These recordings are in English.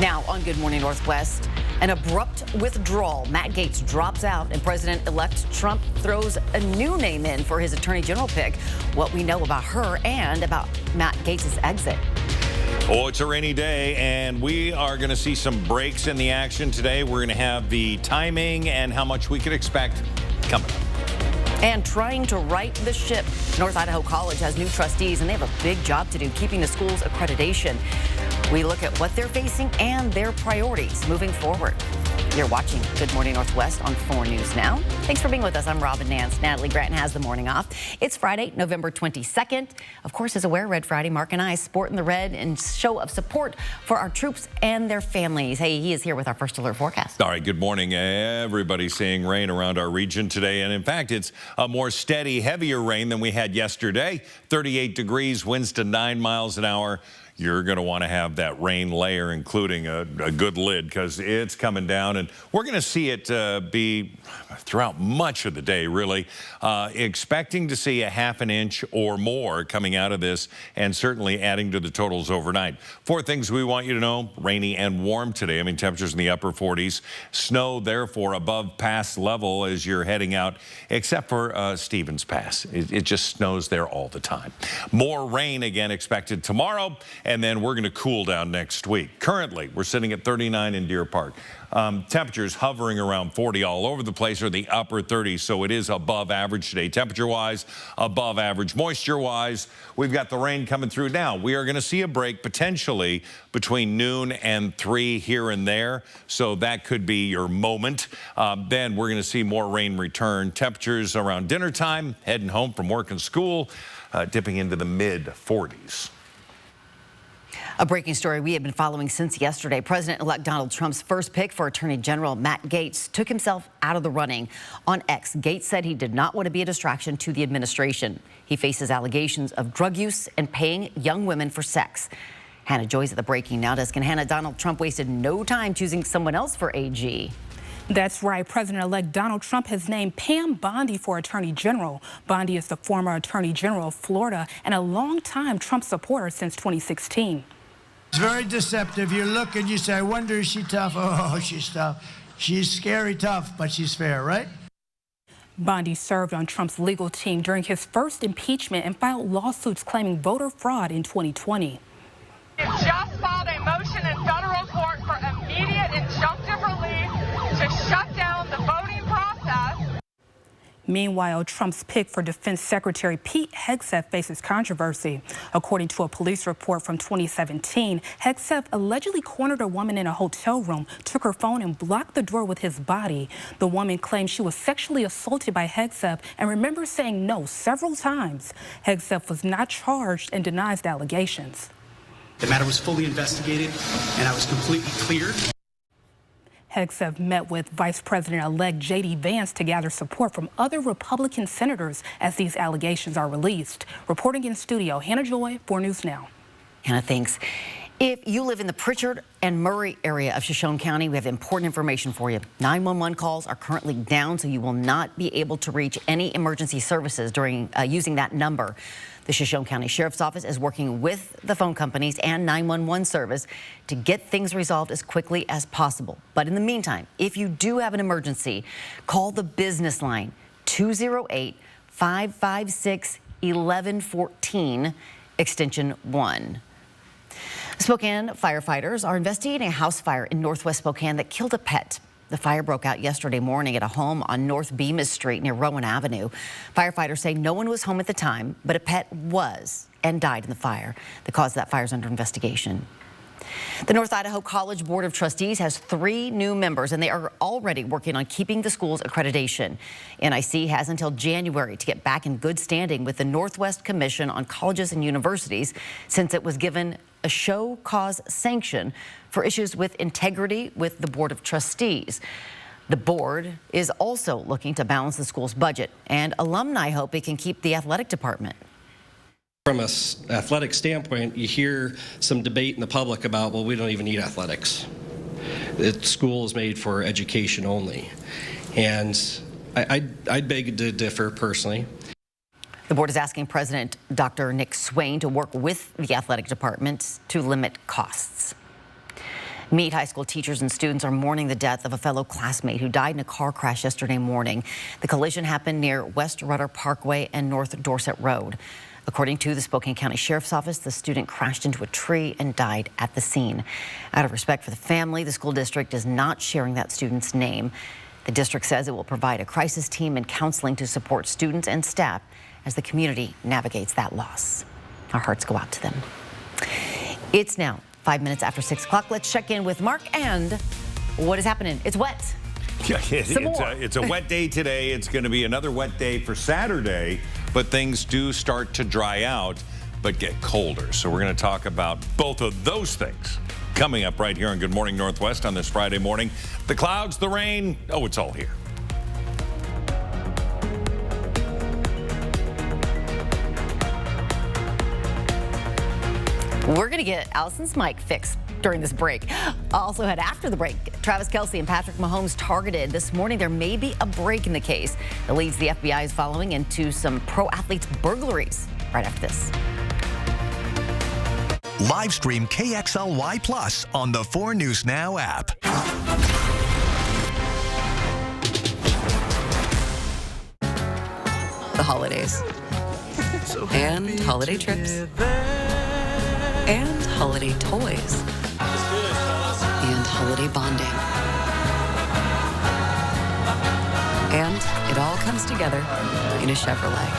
Now on Good Morning Northwest, an abrupt withdrawal. Matt Gaetz drops out and President-elect Trump throws a new name in for his attorney general pick. What we know about her and about Matt Gaetz' exit. Oh, it's a rainy day, and we are going to see some breaks in the action today. We're going to have the timing and how much we could expect coming up. And trying to right the ship. North Idaho College has new trustees, and they have a big job to do keeping the school's accreditation. We look at what they're facing and their priorities moving forward. You're watching Good Morning Northwest on 4 News Now. Thanks for being with us. I'm Robin Nance. Natalie Grattan has the morning off. It's Friday, November 22nd. Of course, as a Wear Red Friday, Mark and I sporting the red in show of support for our troops and their families. Hey, he is here with our first alert forecast. All right, good morning. Everybody's seeing rain around our region today. And in fact, it's a more steady, heavier rain than we had yesterday. 38 degrees, winds to 9 miles an hour. You're going to want to have that rain layer, including a good lid, because it's coming down. And we're going to see it be throughout much of the day, really. Expecting to see a ½ an inch or more coming out of this, and certainly adding to the totals overnight. 4 things we want you to know: rainy and warm today. I mean, temperatures in the upper 40s. Snow, therefore, above pass level as you're heading out, except for Stevens Pass. It just snows there all the time. More rain again expected tomorrow. And then we're going to cool down next week. Currently, we're sitting at 39 in Deer Park. Temperatures hovering around 40 all over the place, or the upper 30s, so it is above average today. Temperature-wise, above average. Moisture-wise, we've got the rain coming through now. We are going to see a break potentially between noon and 3 here and there, so that could be your moment. Then we're going to see more rain return. Temperatures around dinner time, heading home from work and school, dipping into the mid-40s. A breaking story we have been following since yesterday. President-elect Donald Trump's first pick for Attorney General Matt Gaetz took himself out of the running. On X, Gaetz said he did not want to be a distraction to the administration. He faces allegations of drug use and paying young women for sex. Hannah Joy's at the Breaking Now desk. And Hannah, Donald Trump wasted no time choosing someone else for AG. That's right. President-elect Donald Trump has named Pam Bondi for Attorney General. Bondi is the former Attorney General of Florida and a longtime Trump supporter since 2016. It's very deceptive. You look and you say, I wonder, is she tough? Oh, she's tough. She's scary tough, but she's fair, right? Bondi served on Trump's legal team during his first impeachment and filed lawsuits claiming voter fraud in 2020. It just filed a motion in federal court for immediate injunctive relief to shut down the voting process. Meanwhile, Trump's pick for Defense Secretary Pete Hegseth faces controversy. According to a police report from 2017, Hegseth allegedly cornered a woman in a hotel room, took her phone and blocked the door with his body. The woman claimed she was sexually assaulted by Hegseth and remembers saying no several times. Hegseth was not charged and denies the allegations. The matter was fully investigated and I was completely cleared. Hegseth met with Vice President-elect J.D. Vance to gather support from other Republican senators as these allegations are released. Reporting in studio, Hannah Joy, 4 News Now. Hannah, thanks. If you live in the Pritchard and Murray area of Shoshone County, we have important information for you. 911 calls are currently down, so you will not be able to reach any emergency services during using that number. The Shoshone County Sheriff's Office is working with the phone companies and 911 service to get things resolved as quickly as possible. But in the meantime, if you do have an emergency, call the business line 208-556-1114, extension 1. Spokane firefighters are investigating a house fire in northwest Spokane that killed a pet. The fire broke out yesterday morning at a home on North Bemis Street near Rowan Avenue. Firefighters say no one was home at the time, but a pet was and died in the fire. The cause of that fire is under investigation. The North Idaho College Board of Trustees has 3 new members, and they are already working on keeping the school's accreditation. NIC has until January to get back in good standing with the Northwest Commission on Colleges and Universities, since it was given a show cause sanction for issues with integrity with the Board of Trustees. The board is also looking to balance the school's budget, and alumni hope it can keep the athletic department. From an athletic standpoint, you hear some debate in the public about, well, we don't even need athletics. The school is made for education only. And I'd beg to differ personally. The board is asking President Dr. Nick Swain to work with the athletic department to limit costs. Meade High School teachers and students are mourning the death of a fellow classmate who died in a car crash yesterday morning. The collision happened near West Rudder Parkway and North Dorset Road. According to the Spokane County Sheriff's Office, the student crashed into a tree and died at the scene. Out of respect for the family, the school district is not sharing that student's name. The district says it will provide a crisis team and counseling to support students and staff as the community navigates that loss. Our hearts go out to them. It's now 5 minutes after 6 o'clock. Let's check in with Mark and what is happening. It's wet. Yeah, it's a wet day today. It's going to be another wet day for Saturday, but things do start to dry out but get colder. So we're going to talk about both of those things coming up right here on Good Morning Northwest on this Friday morning. The clouds, the rain, oh, it's all here. We're going to get Allison's mic fixed during this break. Also ahead after the break, Travis Kelce and Patrick Mahomes targeted. This morning, there may be a break in the case that leads the FBI is following into some pro athletes' burglaries. Right after this. Live stream KXLY Plus on the 4 News Now app. The holidays. And holiday trips. And holiday toys. And holiday bonding. And it all comes together in a Chevrolet.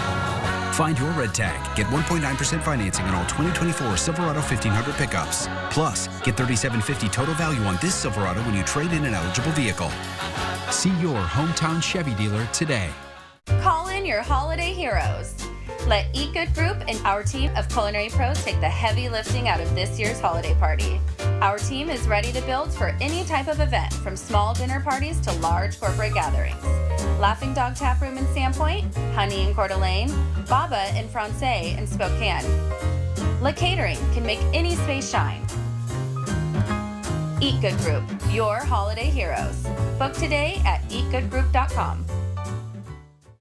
Find your red tag. Get 1.9% financing on all 2024 Silverado 1500 pickups. Plus, get $3,750 total value on this Silverado when you trade in an eligible vehicle. See your hometown Chevy dealer today. Call in your holiday heroes. Let Eat Good Group and our team of culinary pros take the heavy lifting out of this year's holiday party. Our team is ready to build for any type of event, from small dinner parties to large corporate gatherings. Laughing Dog Tap Room in Sandpoint, Honey in Coeur d'Alene, Baba and Francais in Spokane. La Catering can make any space shine. Eat Good Group, your holiday heroes. Book today at eatgoodgroup.com.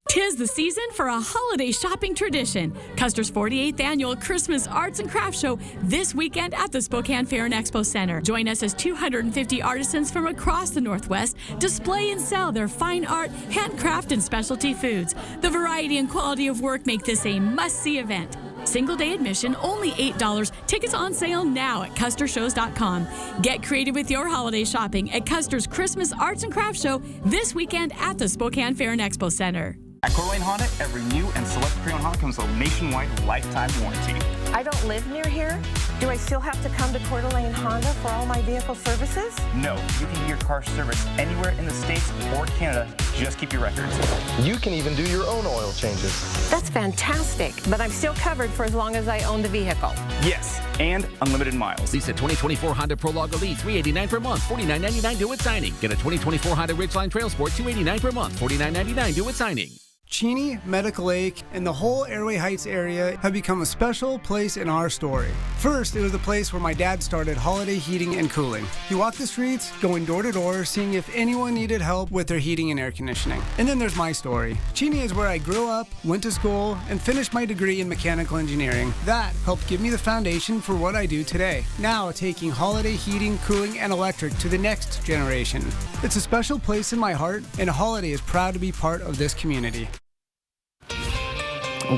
'Tis the season for a holiday shopping tradition. Custer's 48th annual Christmas Arts and Crafts Show this weekend at the Spokane Fair and Expo Center. Join us as 250 artisans from across the Northwest display and sell their fine art, handcraft, and specialty foods. The variety and quality of work make this a must-see event. Single day admission, only $8. Tickets on sale now at CusterShows.com. Get creative with your holiday shopping at Custer's Christmas Arts and Crafts Show this weekend at the Spokane Fair and Expo Center. At Coeur d'Alene Honda, every new and select pre-owned Honda comes with a nationwide lifetime warranty. I don't live near here. Do I still have to come to Coeur d'Alene Honda for all my vehicle services? No, you can get your car serviced anywhere in the States or Canada. Just keep your records. You can even do your own oil changes. That's fantastic, but I'm still covered for as long as I own the vehicle. Yes, and unlimited miles. Lease a 2024 Honda Prologue Elite, $389 per month, $49.99 due at signing. Get a 2024 Honda Ridgeline Trail Sport, $289 per month, $49.99 due at signing. Cheney, Medical Lake, and the whole Airway Heights area have become a special place in our story. First, it was the place where my dad started holiday heating and cooling. He walked the streets, going door to door, seeing if anyone needed help with their heating and air conditioning. And then there's my story. Cheney is where I grew up, went to school, and finished my degree in mechanical engineering. That helped give me the foundation for what I do today. Now, taking holiday heating, cooling, and electric to the next generation. It's a special place in my heart, and Holiday is proud to be part of this community.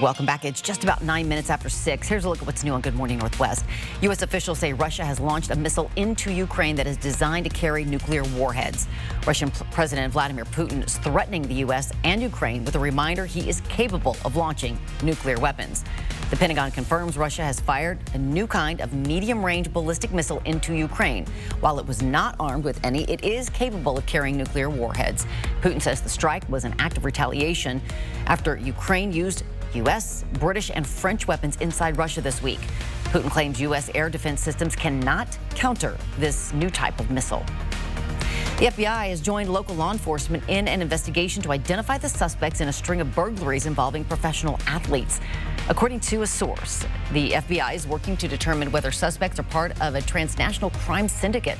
Welcome back. It's just about 9 minutes after 6. Here's a look at what's new on Good Morning Northwest. U.S. officials say Russia has launched a missile into Ukraine that is designed to carry nuclear warheads. Russian President Vladimir Putin is threatening the U.S. and Ukraine with a reminder he is capable of launching nuclear weapons. The Pentagon confirms Russia has fired a new kind of medium-range ballistic missile into Ukraine. While it was not armed with any, it is capable of carrying nuclear warheads. Putin says the strike was an act of retaliation after Ukraine used U.S., British, and French weapons inside Russia this week. Putin claims U.S. air defense systems cannot counter this new type of missile. The FBI has joined local law enforcement in an investigation to identify the suspects in a string of burglaries involving professional athletes. According to a source, the FBI is working to determine whether suspects are part of a transnational crime syndicate.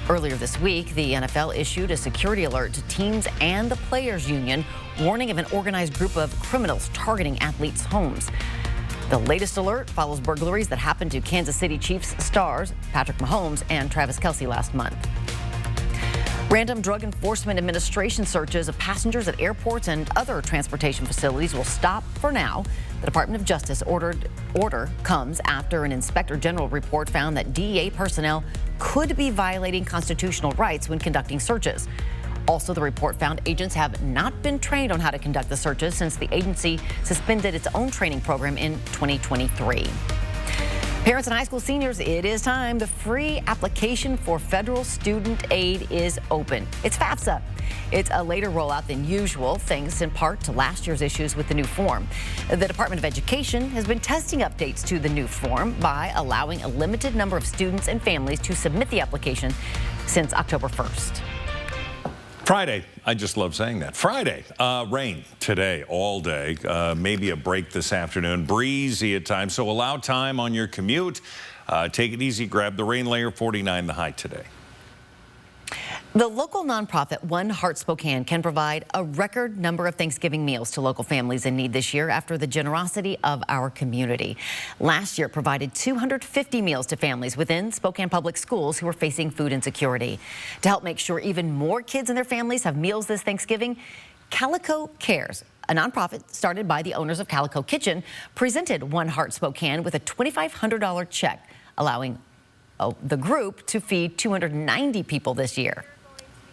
Earlier this week, the NFL issued a security alert to teams and the players' union, warning of an organized group of criminals targeting athletes' homes. The latest alert follows burglaries that happened to Kansas City Chiefs stars Patrick Mahomes and Travis Kelce last month. Random Drug Enforcement Administration searches of passengers at airports and other transportation facilities will stop for now. The Department of Justice order comes after an Inspector General report found that DEA personnel could be violating constitutional rights when conducting searches. Also, the report found agents have not been trained on how to conduct the searches since the agency suspended its own training program in 2023. Parents and high school seniors, it is time. The free application for federal student aid is open. It's FAFSA. It's a later rollout than usual, thanks in part to last year's issues with the new form. The Department of Education has been testing updates to the new form by allowing a limited number of students and families to submit the application since October 1st. Friday, I just love saying that. Friday, rain today, all day, maybe a break this afternoon, breezy at times, so allow time on your commute. Take it easy, grab the rain layer, 49 the high today. The local nonprofit One Heart Spokane can provide a record number of Thanksgiving meals to local families in need this year after the generosity of our community. Last year, it provided 250 meals to families within Spokane Public Schools who are facing food insecurity. To help make sure even more kids and their families have meals this Thanksgiving, Calico Cares, a nonprofit started by the owners of Calico Kitchen, presented One Heart Spokane with a $2,500 check, allowing the group to feed 290 people this year.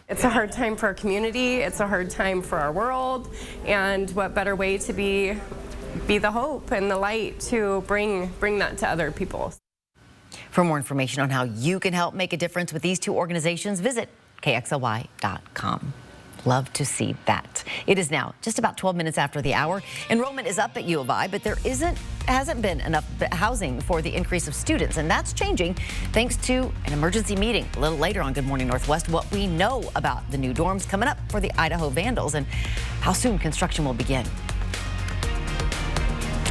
It's a hard time for our community, it's a hard time for our world, and what better way to be the hope and the light to bring that to other people. For more information on how you can help make a difference with these two organizations, visit KXLY.com. Love to see that. It is now just about 12 minutes after the hour. Enrollment is up at U of I, but there hasn't been enough housing for the increase of students, and that's changing thanks to an emergency meeting a little later on Good Morning Northwest. What we know about the new dorms coming up for the Idaho Vandals and how soon construction will begin.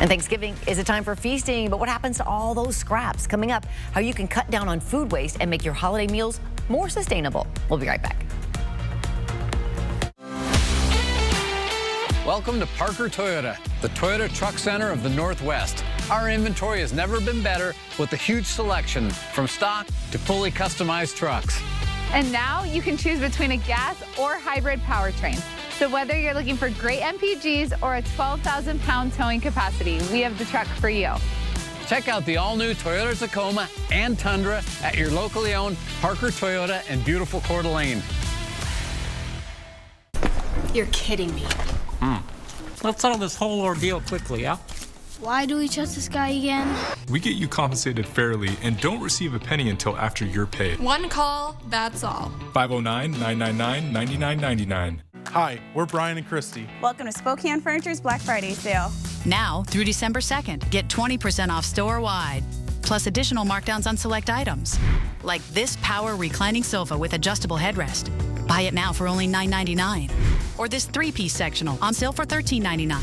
And Thanksgiving is a time for feasting, but what happens to all those scraps? Coming up, how you can cut down on food waste and make your holiday meals more sustainable. We'll be right back. Welcome to Parker Toyota, the Toyota Truck Center of the Northwest. Our inventory has never been better with a huge selection from stock to fully customized trucks. And now you can choose between a gas or hybrid powertrain. So whether you're looking for great MPGs or a 12,000-pound towing capacity, we have the truck for you. Check out the all-new Toyota Tacoma and Tundra at your locally owned Parker Toyota in beautiful Coeur d'Alene. You're kidding me. Let's settle this whole ordeal quickly, yeah? Why do we trust this guy again? We get you compensated fairly and don't receive a penny until after you're paid. One call, that's all. 509-999-9999. Hi, we're Brian and Christy. Welcome to Spokane Furniture's Black Friday sale. Now through December 2nd, get 20% off store-wide. Plus additional markdowns on select items. Like this power reclining sofa with adjustable headrest. Buy it now for only $9.99. Or this 3-piece sectional on sale for $13.99.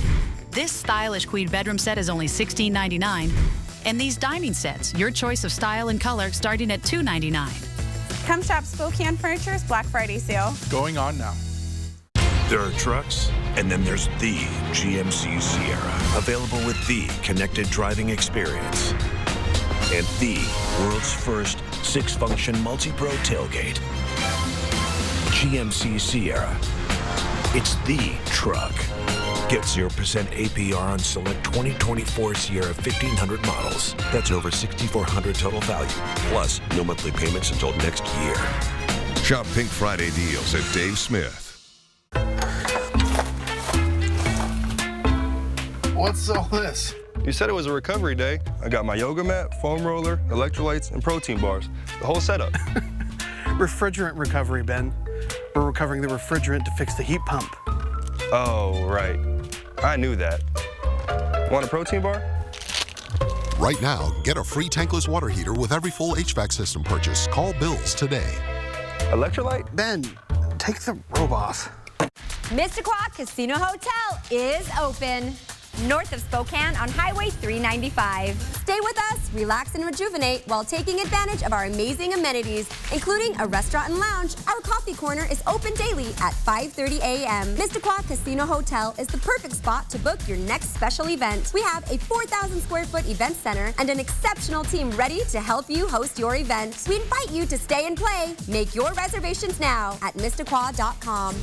This stylish queen bedroom set is only $16.99. And these dining sets, your choice of style and color, starting at $2.99. Come shop Spokane Furniture's Black Friday sale. Going on now. There are trucks, and then there's the GMC Sierra. Available with the connected driving experience. And the world's first 6-function multi-pro tailgate. GMC Sierra. It's the truck. Get 0% APR on select 2024 Sierra 1500 models. That's over $6,400 total value. Plus, no monthly payments until next year. Shop Pink Friday deals at Dave Smith. What's all this? You said it was a recovery day. I got my yoga mat, foam roller, electrolytes, and protein bars. The whole setup. Refrigerant recovery, Ben. We're recovering the refrigerant to fix the heat pump. Oh, right. I knew that. Want a protein bar? Right now, get a free tankless water heater with every full HVAC system purchase. Call Bills today. Electrolyte? Ben, take the robe off. Mr. Quack Casino Hotel is open. north of Spokane on Highway 395. Stay with us, relax and rejuvenate while taking advantage of our amazing amenities, including a restaurant and lounge. Our coffee corner is open daily at 5:30 a.m. Mistaqua Casino Hotel is the perfect spot to book your next special event. We have a 4,000 square foot event center and an exceptional team ready to help you host your event. We invite you to stay and play. Make your reservations now at Mistaqua.com.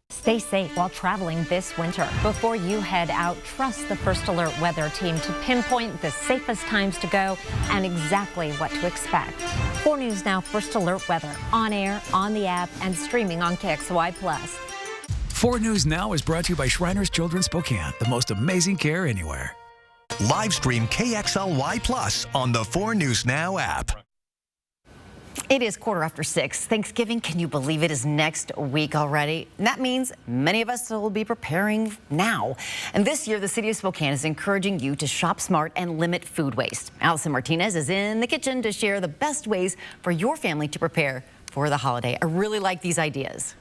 Stay safe while traveling this winter. Before you head out, trust the First Alert weather team to pinpoint the safest times to go and exactly what to expect. 4 News Now First Alert weather on air, on the app, and streaming on KXLY+. 4 News Now is brought to you by Shriners Children's Spokane, the most amazing care anywhere. Live stream KXLY Plus on the 4 News Now app. It is 6:15. Thanksgiving, can you believe it, is next week already? And that means many of us will be preparing now. And this year, the city of Spokane is encouraging you to shop smart and limit food waste. Allison Martinez is in the kitchen to share the best ways for your family to prepare for the holiday. I really like these ideas.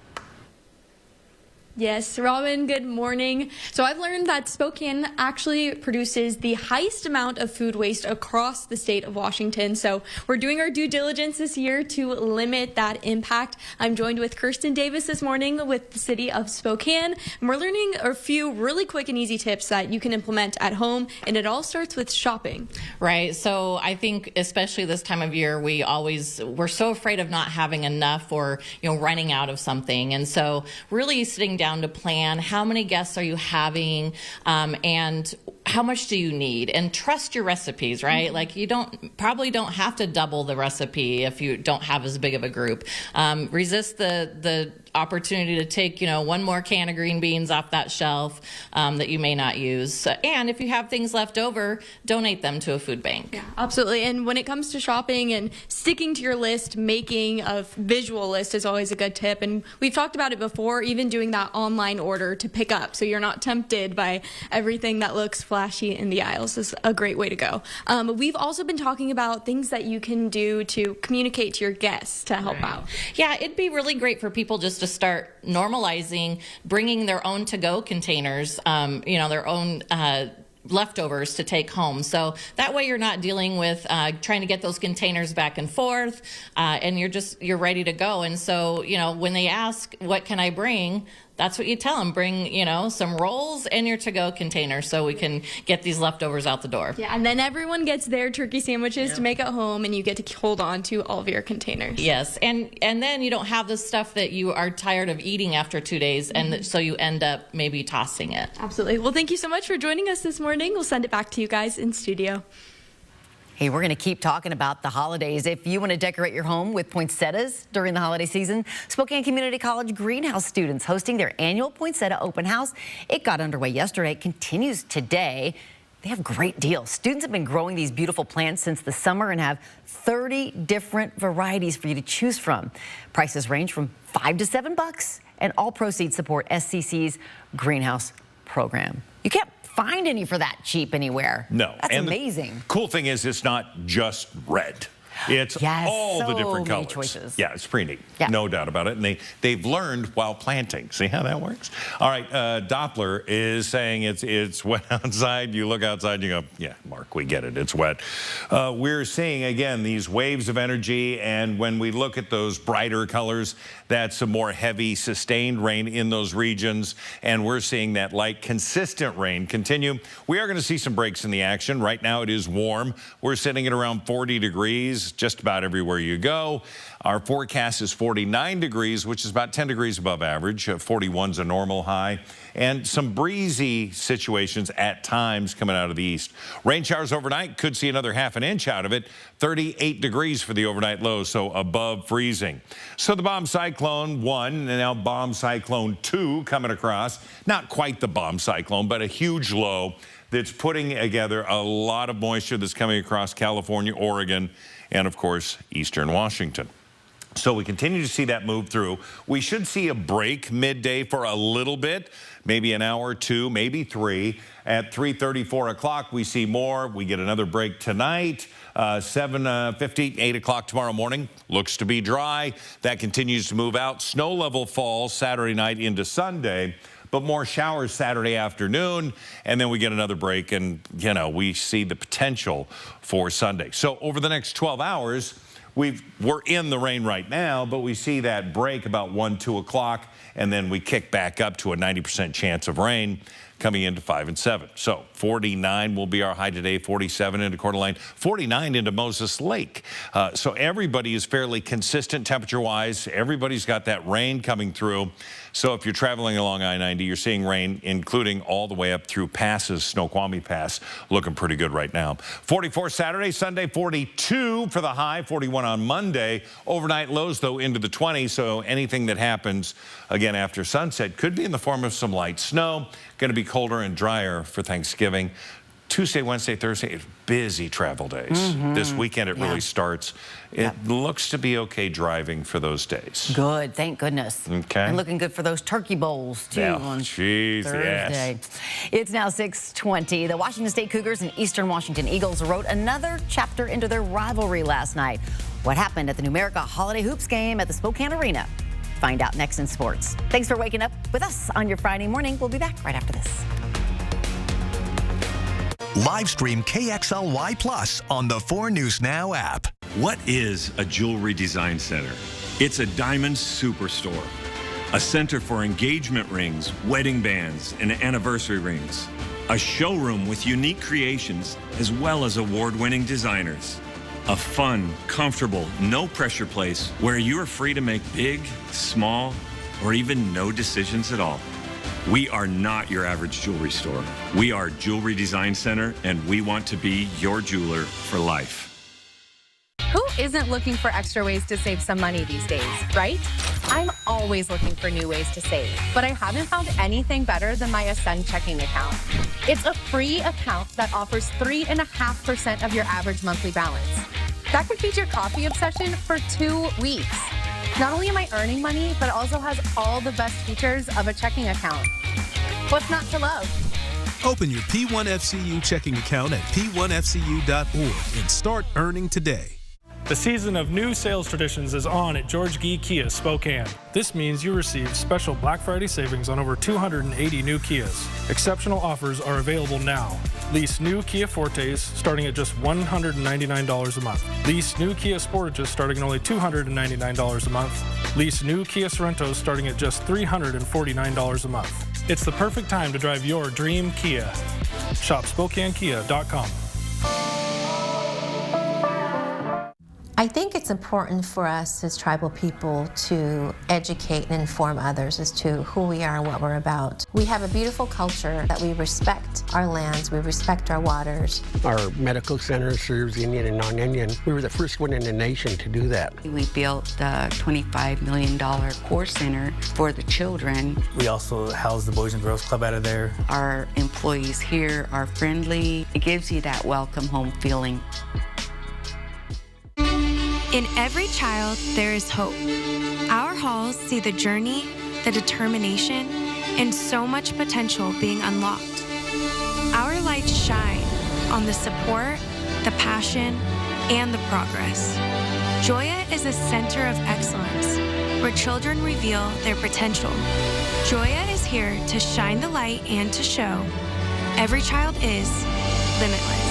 Yes, Robin, good morning. So I've learned that Spokane actually produces the highest amount of food waste across the state of Washington. So we're doing our due diligence this year to limit that impact. I'm joined with Kirsten Davis this morning with the city of Spokane. And we're learning a few really quick and easy tips that you can implement at home. And it all starts with shopping. Right. So I think especially this time of year, we're so afraid of not having enough or, running out of something. And so really sitting down to plan how many guests are you having and how much do you need, and trust your recipes, right? Mm-hmm. Like you probably don't have to double the recipe if you don't have as big of a group. Resist the opportunity to take, one more can of green beans off that shelf that you may not use. And if you have things left over, donate them to a food bank. Yeah, absolutely. And when it comes to shopping and sticking to your list, making a visual list is always a good tip. And we've talked about it before, even doing that online order to pick up so you're not tempted by everything that looks flashy in the aisles is a great way to go. We've also been talking about things that you can do to communicate to your guests to help out. Yeah, it'd be really great for people just to start normalizing bringing their own to-go containers, their own leftovers to take home. So that way you're not dealing with trying to get those containers back and forth, and you're ready to go. And so, when they ask, what can I bring? That's what you tell them. Bring, some rolls and your to-go container so we can get these leftovers out the door. Yeah, and then everyone gets their turkey sandwiches to make at home, and you get to hold on to all of your containers. Yes, and then you don't have the stuff that you are tired of eating after 2 days, and so you end up maybe tossing it. Absolutely. Well, thank you so much for joining us this morning. We'll send it back to you guys in studio. Hey, we're going to keep talking about the holidays. If you want to decorate your home with poinsettias during the holiday season, Spokane Community College greenhouse students hosting their annual poinsettia open house. It got underway yesterday, continues today. They have great deals. Students have been growing these beautiful plants since the summer and have 30 different varieties for you to choose from. Prices range from $5 to $7, and all proceeds support SCC's greenhouse program. You can't find any for that cheap anywhere. No. That's and amazing. The cool thing is it's not just red. It's all the different colors. Choices. Yeah, it's pretty neat. Yeah. No doubt about it. And they've learned while planting. See how that works? All right, Doppler is saying it's wet outside. You look outside and you go, yeah, Mark, we get it. It's wet. We're seeing, again, these waves of energy. And when we look at those brighter colors, that's some more heavy, sustained rain in those regions. And we're seeing that light, consistent rain continue. We are going to see some breaks in the action. Right now it is warm. We're sitting at around 40 degrees. Just about everywhere you go. Our forecast is 49 degrees, which is about 10 degrees above average. 41's a normal high. And some breezy situations at times coming out of the east. Rain showers overnight, could see another half an inch out of it. 38 degrees for the overnight low, so above freezing. So the bomb cyclone 1 and now bomb cyclone 2 coming across. Not quite the bomb cyclone, but a huge low that's putting together a lot of moisture that's coming across California, Oregon, and of course, eastern Washington. So we continue to see that move through. We should see a break midday for a little bit, maybe an hour or two, maybe 3. At 3:30, 4 o'clock, we see more. We get another break tonight. 7:50, 8 o'clock tomorrow morning. Looks to be dry. That continues to move out. Snow level falls Saturday night into Sunday. but more showers Saturday afternoon, and then we get another break, and, you know, we see the potential for Sunday. So over the next 12 hours, we're in the rain right now, but we see that break about 1, 2 o'clock, and then we kick back up to a 90% chance of rain coming into 5 and 7. So 49 will be our high today, 47 into Coeur d'Alene, 49 into Moses Lake. So everybody is fairly consistent temperature-wise. Everybody's got that rain coming through. So if you're traveling along I-90, you're seeing rain, including all the way up through passes, Snoqualmie Pass, looking pretty good right now. 44 Saturday, Sunday, 42 for the high, 41 on Monday. Overnight lows, though, into the 20s, so anything that happens, again, after sunset could be in the form of some light snow. Going to be colder and drier for Thanksgiving. Tuesday, Wednesday, Thursday, busy travel days. This weekend it really starts. It looks to be okay driving for those days. Good, thank goodness. Okay. And looking good for those turkey bowls, too, on Thursday. Yes. It's now 6:20. The Washington State Cougars and Eastern Washington Eagles wrote another chapter into their rivalry last night. What happened at the Numerica Holiday Hoops game at the Spokane Arena? Find out next in sports. Thanks for waking up with us on your Friday morning. We'll be back right after this. Live stream KXLY Plus on the 4 News Now app. What is a jewelry design center? It's a diamond superstore, a center for engagement rings, wedding bands, and anniversary rings, a showroom with unique creations as well as award-winning designers, a fun, comfortable, no-pressure place where you are free to make big, small, or even no decisions at all. We are not your average jewelry store. We are Jewelry Design Center, and we want to be your jeweler for life. Who isn't looking for extra ways to save some money these days, right? I'm always looking for new ways to save, but I haven't found anything better than my Ascend checking account. It's a free account that offers 3.5% of your average monthly balance. That could feed your coffee obsession for 2 weeks. Not only am I earning money, but it also has all the best features of a checking account. What's not to love? Open your P1FCU checking account at p1fcu.org and start earning today. The season of new sales traditions is on at George Gee Kia Spokane. This means you receive special Black Friday savings on over 280 new Kias. Exceptional offers are available now. Lease new Kia Fortes starting at just $199 a month. Lease new Kia Sportages starting at only $299 a month. Lease new Kia Sorrentos starting at just $349 a month. It's the perfect time to drive your dream Kia. Shop SpokaneKia.com. I think it's important for us as tribal people to educate and inform others as to who we are and what we're about. We have a beautiful culture that we respect our lands, we respect our waters. Our medical center serves Indian and non-Indian. We were the first one in the nation to do that. We built the $25 million core center for the children. We also house the Boys and Girls Club out of there. Our employees here are friendly. It gives you that welcome home feeling. In every child, there is hope. Our halls see the journey, the determination, and so much potential being unlocked. Our lights shine on the support, the passion, and the progress. Joya is a center of excellence where children reveal their potential. Joya is here to shine the light and to show every child is limitless.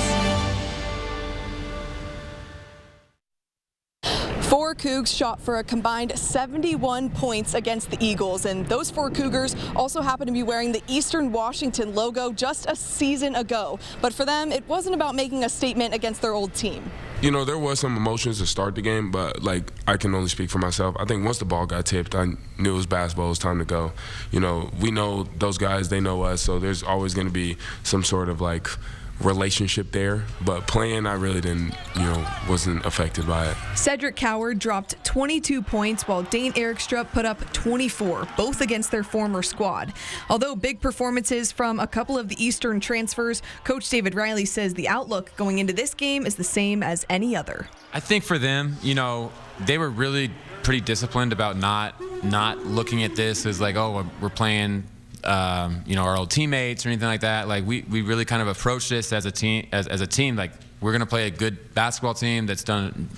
4 Cougs shot for a combined 71 points against the Eagles, and those 4 Cougars also happen to be wearing the Eastern Washington logo just a season ago. But for them, it wasn't about making a statement against their old team. You know, there was some emotions to start the game, but, like, I can only speak for myself. I think once the ball got tipped, I knew it was basketball, it was time to go. You know, we know those guys, they know us, so there's always going to be some sort of, like, relationship there, but playing, I really didn't, wasn't affected by it. Cedric Coward dropped 22 points while Dane Erikstrup put up 24, both against their former squad. Although big performances from a couple of the Eastern transfers, Coach David Riley says the outlook going into this game is the same as any other. I think for them, they were really pretty disciplined about not looking at this as like, oh, we're playing our old teammates or anything like that. Like we really kind of approached this as a team, like we're going to play a good basketball team that's done,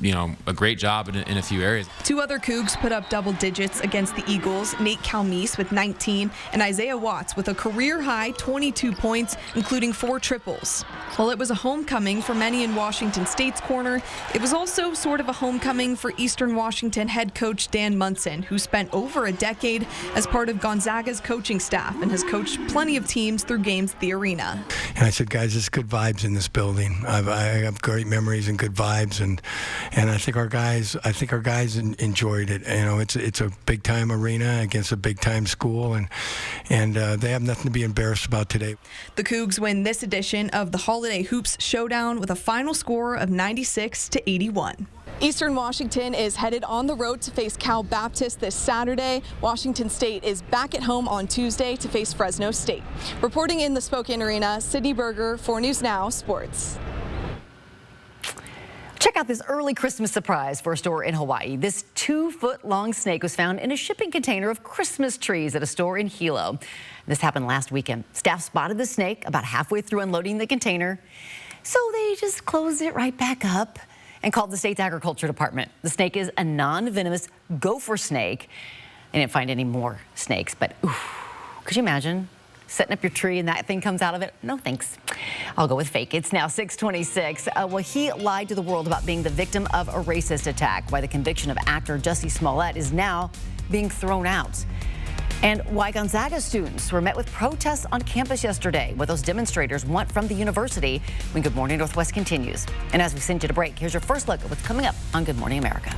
a great job in a few areas. Two other Cougs put up double digits against the Eagles, Nate Calmese with 19 and Isaiah Watts with a career-high 22 points, including 4 triples. While it was a homecoming for many in Washington State's corner, it was also sort of a homecoming for Eastern Washington head coach Dan Munson, who spent over a decade as part of Gonzaga's coaching staff and has coached plenty of teams through games at the arena. And I said, guys, there's good vibes in this building. I have great memories and good vibes, and I think our guys enjoyed it. It's a big time arena against a big time school, and they have nothing to be embarrassed about today. The Cougs win this edition of the Holiday Hoops Showdown with a final score of 96-81. Eastern Washington is headed on the road to face Cal Baptist this Saturday. Washington State is back at home on Tuesday to face Fresno State. Reporting in the Spokane Arena, Sydney Berger, 4 News Now Sports. Check out this early Christmas surprise for a store in Hawaii. This 2-foot-long snake was found in a shipping container of Christmas trees at a store in Hilo. This happened last weekend. Staff spotted the snake about halfway through unloading the container, so they just closed it right back up and called the state's agriculture department. The snake is a non-venomous gopher snake. They didn't find any more snakes, but could you imagine setting up your tree and that thing comes out of it? No thanks. I'll go with fake. It's now 6:26. Well, he lied to the world about being the victim of a racist attack, why the conviction of actor Jussie Smollett is now being thrown out. And why Gonzaga students were met with protests on campus yesterday, what those demonstrators want from the university when Good Morning Northwest continues. And as we send you to break, here's your first look at what's coming up on Good Morning America.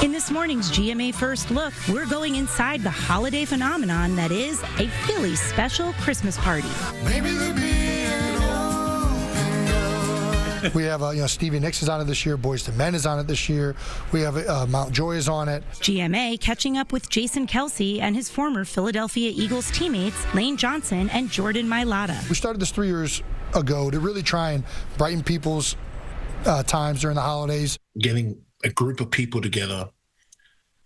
In this morning's GMA First Look, we're going inside the holiday phenomenon that is a Philly special Christmas party. We have, Stevie Nicks is on it this year. Boyz II Men is on it this year. We have Mount Joy is on it. GMA catching up with Jason Kelce and his former Philadelphia Eagles teammates, Lane Johnson and Jordan Mailata. We started this 3 years ago to really try and brighten people's times during the holidays. Getting a group of people together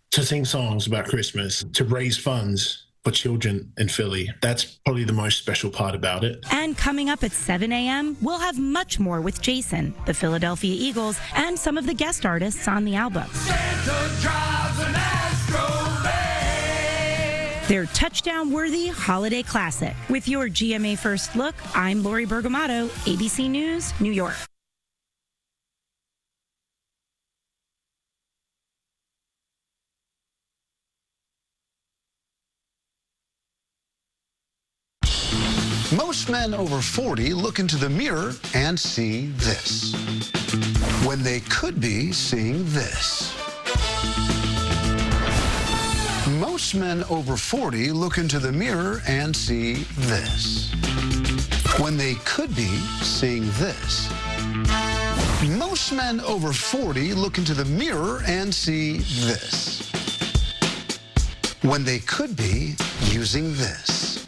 to sing songs about Christmas, to raise funds for children in Philly. That's probably the most special part about it. And coming up at 7 a.m., we'll have much more with Jason, the Philadelphia Eagles, and some of the guest artists on the album. Their touchdown-worthy holiday classic. With your GMA First Look, I'm Lori Bergamato, ABC News, New York. Most men over 40 look into the mirror and see this, when they could be seeing this. Most men over 40 look into the mirror and see this, when they could be seeing this. Most men over 40 look into the mirror and see this, when they could be using this.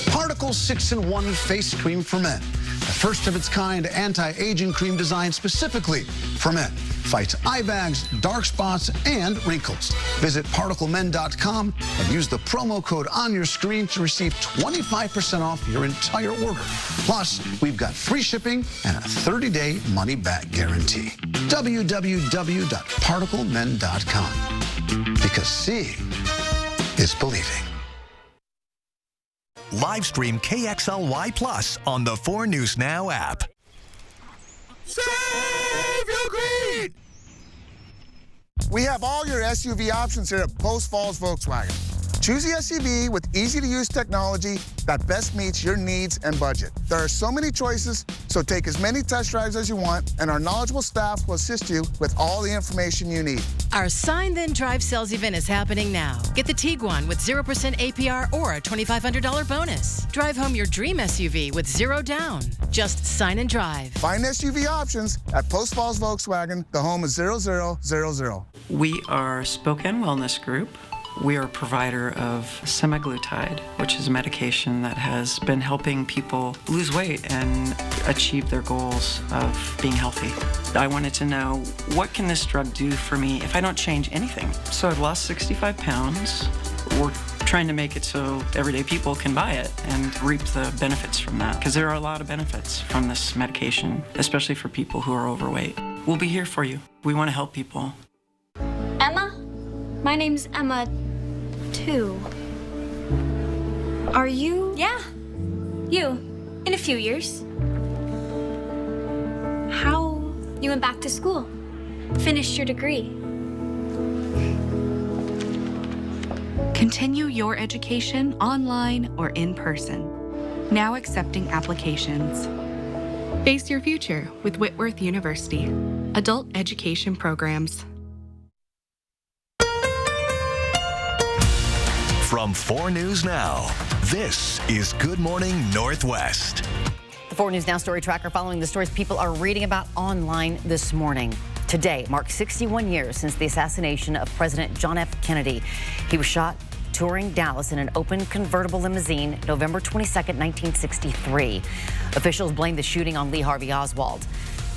Particle 6-in-1 Face Cream for Men. The first of its kind anti-aging cream designed specifically for men. Fights eye bags, dark spots, and wrinkles. Visit ParticleMen.com and use the promo code on your screen to receive 25% off your entire order. Plus, we've got free shipping and a 30-day money-back guarantee. www.ParticleMen.com. Because seeing is believing. Live stream KXLY Plus on the 4 News Now app. Save your greed! We have all your SUV options here at Post Falls Volkswagen. Choose the SUV with easy-to-use technology that best meets your needs and budget. There are so many choices, so take as many test drives as you want, and our knowledgeable staff will assist you with all the information you need. Our Sign Then Drive sales event is happening now. Get the Tiguan with 0% APR or a $2,500 bonus. Drive home your dream SUV with 0 down. Just sign and drive. Find SUV options at Post Falls Volkswagen, the home of 0000. We are Spokane Wellness Group. We are a provider of semaglutide, which is a medication that has been helping people lose weight and achieve their goals of being healthy. I wanted to know, what can this drug do for me if I don't change anything? So I've lost 65 pounds. We're trying to make it so everyday people can buy it and reap the benefits from that. Because there are a lot of benefits from this medication, especially for people who are overweight. We'll be here for you. We want to help people. Emma? My name's Emma, too. Are you? Yeah. You. In a few years. How? You went back to school. Finished your degree. Continue your education online or in person. Now accepting applications. Face your future with Whitworth University. Adult education programs. From 4 News Now, this is Good Morning Northwest. The 4 News Now story tracker following the stories people are reading about online this morning. Today marks 61 years since the assassination of President John F. Kennedy. He was shot touring Dallas in an open convertible limousine November 22nd, 1963. Officials blame the shooting on Lee Harvey Oswald.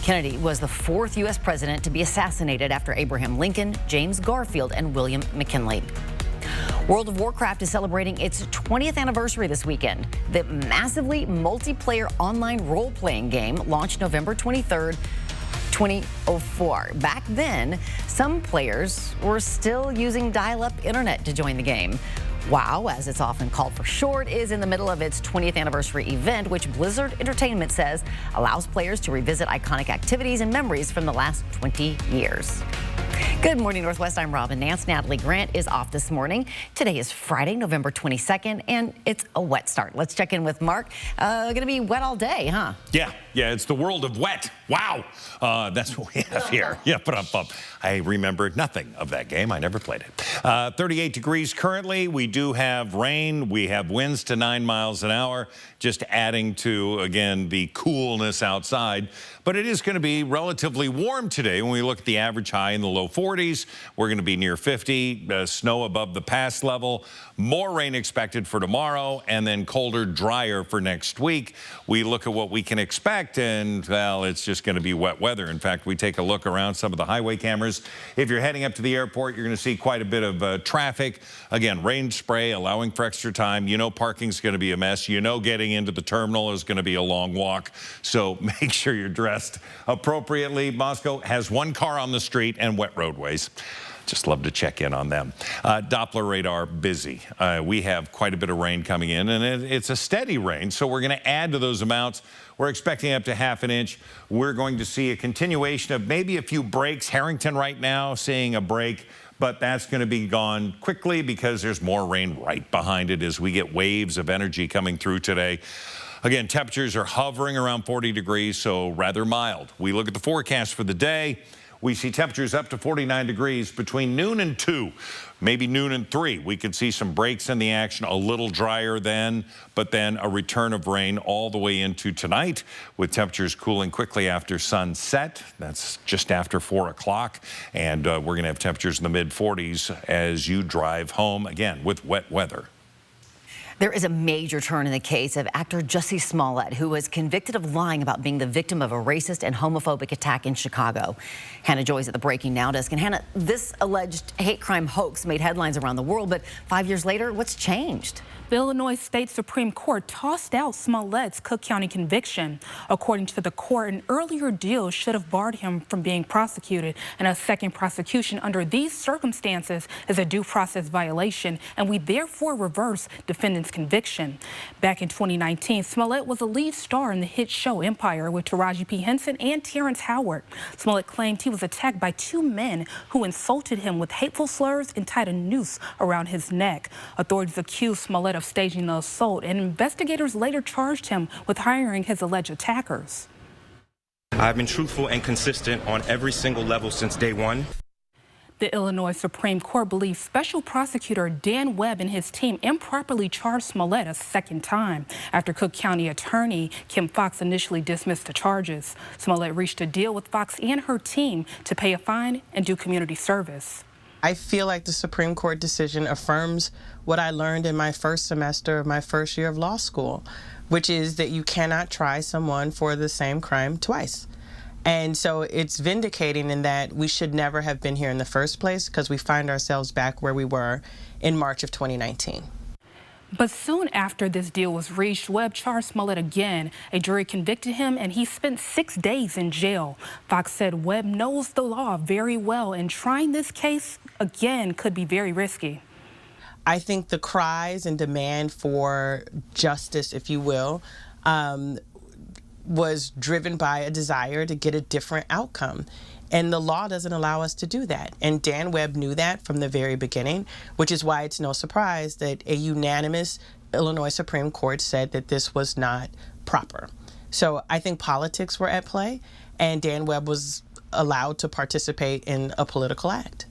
Kennedy was the 4th U.S. president to be assassinated after Abraham Lincoln, James Garfield, and William McKinley. World of Warcraft is celebrating its 20th anniversary this weekend. The massively multiplayer online role-playing game launched November 23rd, 2004. Back then, some players were still using dial-up internet to join the game. WoW, as it's often called for short, is in the middle of its 20th anniversary event, which Blizzard Entertainment says allows players to revisit iconic activities and memories from the last 20 years. Good morning, Northwest. I'm Robin Nance. Natalie Grant is off this morning. Today is Friday, November 22nd, and it's a wet start. Let's check in with Mark. Going to be wet all day, huh? Yeah, it's the world of wet. Wow. That's what we have here. Yeah, but I remember nothing of that game. I never played it. 38 degrees currently. We do have rain. We have winds to 9 miles an hour, just adding to, again, the coolness outside. But it is going to be relatively warm today when we look at the average high in the low 40s. We're going to be near 50, snow above the pass level. More rain expected for tomorrow, and then colder, drier for next week. We look at what we can expect, and, well, it's just going to be wet weather. In fact, we take a look around some of the highway cameras. If you're heading up to the airport, you're going to see quite a bit of traffic. Again, rain spray, allowing for extra time. You know parking's going to be a mess. You know getting into the terminal is going to be a long walk. So make sure you're dressed appropriately. Moscow has 1 car on the street and wet roadways. Just love to check in on them. Doppler radar busy. We have quite a bit of rain coming in, and it's a steady rain, so we're going to add to those amounts. We're expecting up to ½ an inch. We're going to see a continuation of maybe a few breaks. Harrington right now seeing a break, but that's going to be gone quickly because there's more rain right behind it as we get waves of energy coming through today. Again, temperatures are hovering around 40 degrees, so rather mild. We look at the forecast for the day. We see temperatures up to 49 degrees between noon and 2, maybe noon and 3. We could see some breaks in the action, a little drier then, but then a return of rain all the way into tonight with temperatures cooling quickly after sunset. That's just after 4 o'clock. And we're going to have temperatures in the mid-40s as you drive home, again, with wet weather. There is a major turn in the case of actor Jussie Smollett, who was convicted of lying about being the victim of a racist and homophobic attack in Chicago. Hannah Joy's at the Breaking Now desk. And Hannah, this alleged hate crime hoax made headlines around the world, but 5 years later, what's changed? The Illinois State Supreme Court tossed out Smollett's Cook County conviction. According to the court, an earlier deal should have barred him from being prosecuted, and a second prosecution under these circumstances is a due process violation, and we therefore reverse defendant's conviction. Back in 2019, Smollett was a lead star in the hit show Empire with Taraji P. Henson and Terrence Howard. Smollett claimed he was attacked by 2 men who insulted him with hateful slurs and tied a noose around his neck. Authorities accused Smollett of staging the assault, and investigators later charged him with hiring his alleged attackers. I've been truthful and consistent on every single level since day one. The Illinois Supreme Court believes Special Prosecutor Dan Webb and his team improperly charged Smollett a second time after Cook County Attorney Kim Fox initially dismissed the charges. Smollett reached a deal with Fox and her team to pay a fine and do community service. I feel like the Supreme Court decision affirms what I learned in my first semester of my first year of law school, which is that you cannot try someone for the same crime twice. And so it's vindicating in that we should never have been here in the first place because we find ourselves back where we were in March of 2019. But soon after this deal was reached, Webb charged Smollett again. A jury convicted him, and he spent 6 days in jail. Fox said Webb knows the law very well, and trying this case again could be very risky. I think the cries and demand for justice, if you will, was driven by a desire to get a different outcome. And the law doesn't allow us to do that. And Dan Webb knew that from the very beginning, which is why it's no surprise that a unanimous Illinois Supreme Court said that this was not proper. So I think politics were at play, and Dan Webb was allowed to participate in a political act.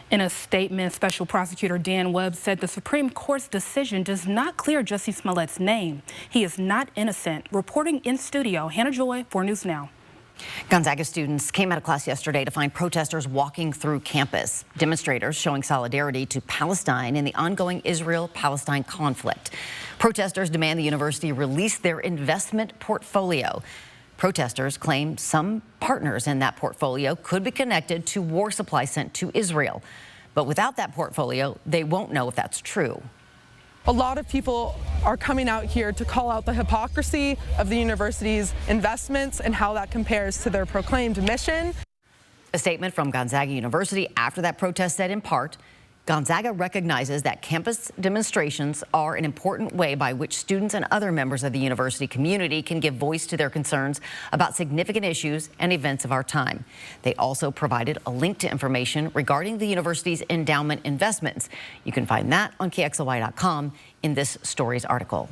In a statement, Special Prosecutor Dan Webb said the Supreme Court's decision does not clear Jussie Smollett's name. He is not innocent. Reporting in studio, Hannah Joy, 4 News Now. Gonzaga students came out of class yesterday to find protesters walking through campus. Demonstrators showing solidarity to Palestine in the ongoing Israel-Palestine conflict. Protesters demand the university release their investment portfolio. Protesters claim some partners in that portfolio could be connected to war supplies sent to Israel. But without that portfolio, they won't know if that's true. A lot of people are coming out here to call out the hypocrisy of the university's investments and how that compares to their proclaimed mission. A statement from Gonzaga University after that protest said in part, Gonzaga recognizes that campus demonstrations are an important way by which students and other members of the university community can give voice to their concerns about significant issues and events of our time. They also provided a link to information regarding the university's endowment investments. You can find that on KXLY.com in this story's article.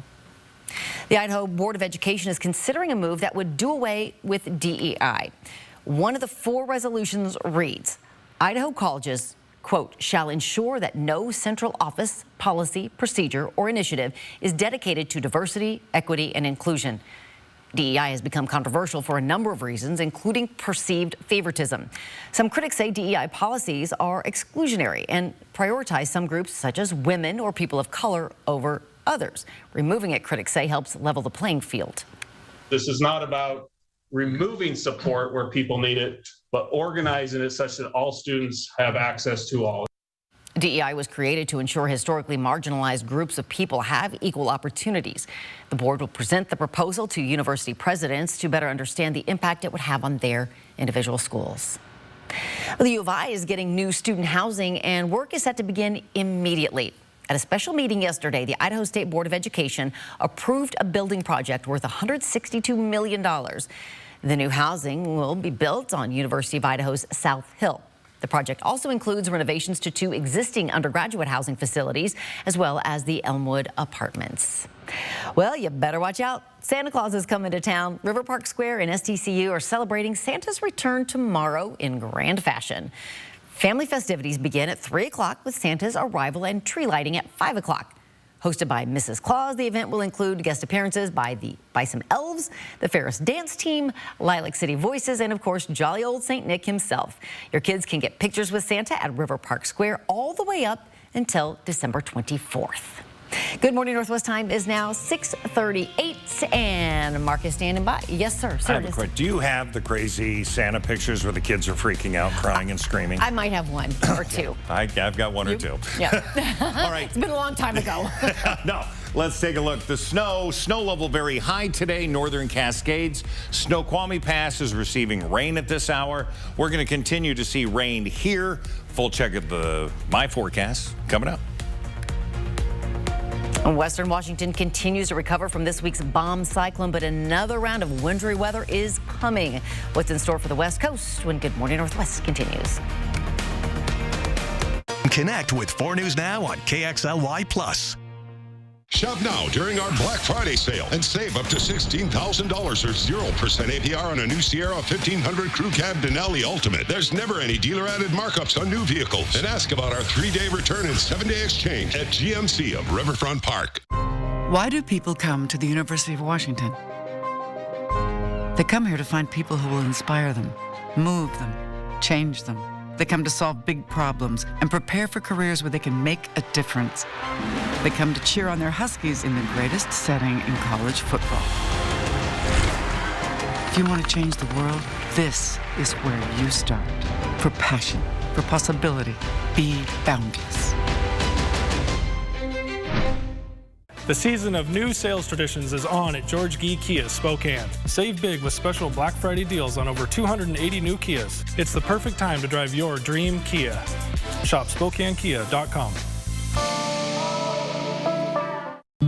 The Idaho Board of Education is considering a move that would do away with DEI. One of the 4 resolutions reads, Idaho colleges, quote, shall ensure that no central office, policy, procedure, or initiative is dedicated to diversity, equity, and inclusion. DEI has become controversial for a number of reasons, including perceived favoritism. Some critics say DEI policies are exclusionary and prioritize some groups, such as women or people of color, over others. Removing it, critics say, helps level the playing field. This is not about removing support where people need it, but organizing it such that all students have access to all. DEI was created to ensure historically marginalized groups of people have equal opportunities. The board will present the proposal to university presidents to better understand the impact it would have on their individual schools. The U of I is getting new student housing, and work is set to begin immediately. At a special meeting yesterday, the Idaho State Board of Education approved a building project worth $162 million. The new housing will be built on University of Idaho's South Hill. The project also includes renovations to 2 existing undergraduate housing facilities, as well as the Elmwood Apartments. Well, you better watch out. Santa Claus is coming to town. River Park Square and STCU are celebrating Santa's return tomorrow in grand fashion. Family festivities begin at 3 o'clock with Santa's arrival and tree lighting at 5 o'clock. Hosted by Mrs. Claus, the event will include guest appearances by some elves, the Ferris Dance Team, Lilac City Voices, and of course, jolly old St. Nick himself. Your kids can get pictures with Santa at River Park Square all the way up until December 24th. Good morning, Northwest time is now 6:38, and Mark is standing by. Yes, sir. I have a question. Do you have the crazy Santa pictures where the kids are freaking out, crying and screaming? I might have 1 or 2. I've got 1 or 2. Yeah. All right. It's been a long time ago. No. Let's take a look. The snow level very high today, northern Cascades. Snoqualmie Pass is receiving rain at this hour. We're going to continue to see rain here. Full check of my forecast coming up. Western Washington continues to recover from this week's bomb cyclone, but another round of wintry weather is coming. What's in store for the West Coast when Good Morning Northwest continues? Connect with 4 News Now on KXLY+. Shop now during our Black Friday sale and save up to $16,000 or 0% APR on a new Sierra 1500 Crew Cab Denali Ultimate. There's never any dealer-added markups on new vehicles. And ask about our 3-day return and 7-day exchange at GMC of Riverfront Park. Why do people come to the University of Washington? They come here to find people who will inspire them, move them, change them. They come to solve big problems and prepare for careers where they can make a difference. They come to cheer on their Huskies in the greatest setting in college football. If you want to change the world, this is where you start. For passion, for possibility, be boundless. The season of new sales traditions is on at George Gee Kia Spokane. Save big with special Black Friday deals on over 280 new Kias. It's the perfect time to drive your dream Kia. Shop SpokaneKia.com.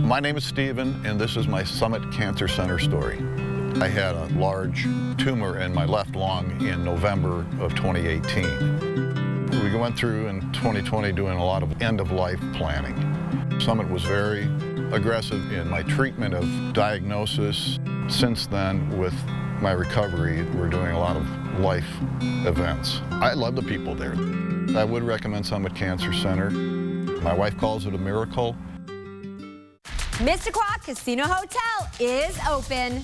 My name is Steven, and this is my Summit Cancer Center story. I had a large tumor in my left lung in November of 2018. We went through in 2020 doing a lot of end-of-life planning. Summit was very aggressive in my treatment of diagnosis. Since then, with my recovery, we're doing a lot of life events. I love the people there. I would recommend Summit Cancer Center. My wife calls it a miracle. Mississauga Casino Hotel is open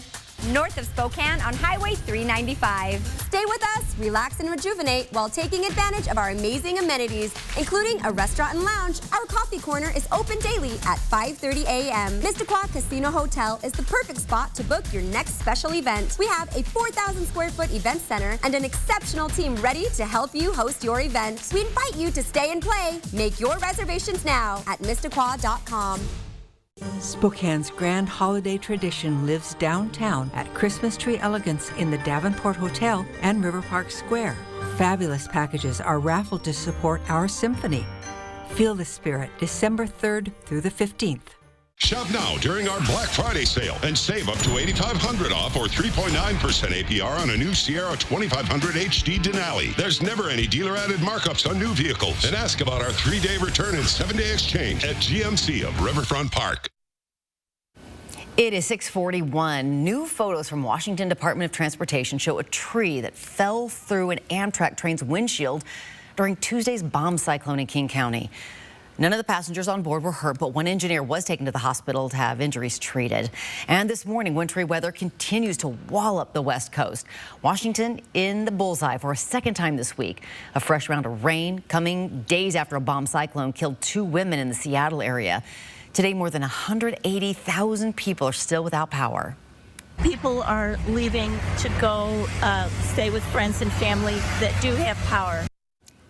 north of Spokane on Highway 395. Stay with us, relax and rejuvenate while taking advantage of our amazing amenities, including a restaurant and lounge. Our coffee corner is open daily at 5:30 a.m. Mississauga Casino Hotel is the perfect spot to book your next special event. We have a 4,000 square foot event center and an exceptional team ready to help you host your event. We invite you to stay and play. Make your reservations now at Mississauga.com. Spokane's grand holiday tradition lives downtown at Christmas Tree Elegance in the Davenport Hotel and River Park Square. Fabulous packages are raffled to support our symphony. Feel the spirit December 3rd through the 15th. Shop now during our Black Friday sale and save up to $8,500 off or 3.9% APR on a new Sierra 2500 HD Denali. There's never any dealer-added markups on new vehicles. And ask about our 3-day return and 7-day exchange at GMC of Riverfront Park. It is 6:41. New photos from Washington Department of Transportation show a tree that fell through an Amtrak train's windshield during Tuesday's bomb cyclone in King County. None of the passengers on board were hurt, but one engineer was taken to the hospital to have injuries treated. And this morning, wintry weather continues to wall up the West Coast. Washington in the bullseye for a second time this week. A fresh round of rain coming days after a bomb cyclone killed 2 women in the Seattle area. Today, more than 180,000 people are still without power. People are leaving to go stay with friends and family that do have power.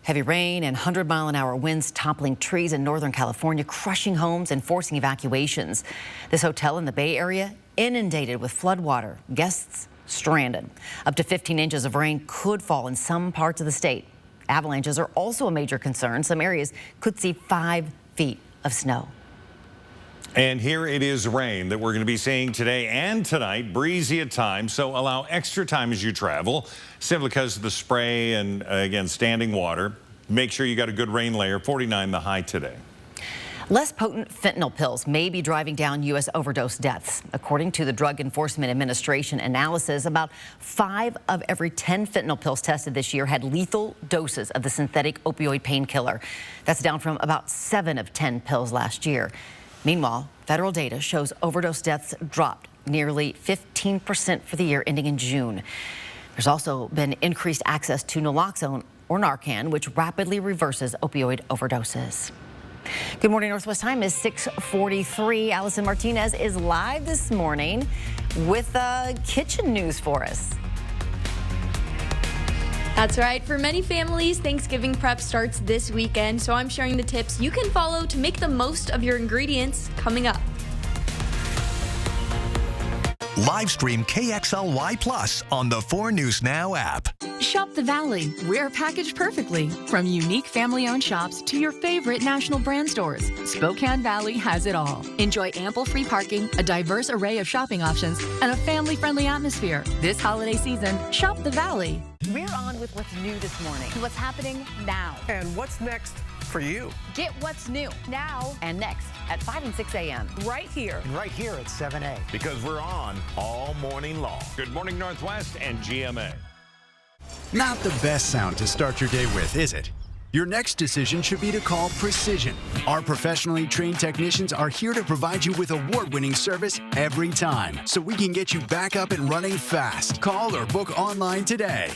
Heavy rain and 100-mile-an-hour winds toppling trees in Northern California, crushing homes and forcing evacuations. This hotel in the Bay Area inundated with floodwater. Guests stranded. Up to 15 inches of rain could fall in some parts of the state. Avalanches are also a major concern. Some areas could see 5 feet of snow. And here it is rain that we're going to be seeing today and tonight, breezy at times, so allow extra time as you travel, simply because of the spray and, again, standing water. Make sure you got a good rain layer. 49 the high today. Less potent fentanyl pills may be driving down U.S. overdose deaths. According to the Drug Enforcement Administration analysis, about 5 of every 10 fentanyl pills tested this year had lethal doses of the synthetic opioid painkiller. That's down from about 7 of 10 pills last year. Meanwhile, federal data shows overdose deaths dropped nearly 15% for the year ending in June. There's also been increased access to naloxone or Narcan, which rapidly reverses opioid overdoses. Good morning, Northwest. Time is 6:43. Allison Martinez is live this morning with kitchen news for us. That's right. For many families, Thanksgiving prep starts this weekend, so I'm sharing the tips you can follow to make the most of your ingredients coming up. Live stream KXLY Plus on the 4 News Now app. Shop the Valley. We're packaged perfectly. From unique family-owned shops to your favorite national brand stores, Spokane Valley has it all. Enjoy ample free parking, a diverse array of shopping options, and a family-friendly atmosphere. This holiday season, shop the Valley. We're on with what's new this morning. What's happening now. And what's next for you? Get what's new now and next at 5 and 6 a.m. Right here. And right here at 7A. Because we're on all morning long. Good morning, Northwest and GMA. Not the best sound to start your day with, is it? Your next decision should be to call Precision. Our professionally trained technicians are here to provide you with award-winning service every time, so we can get you back up and running fast. Call or book online today.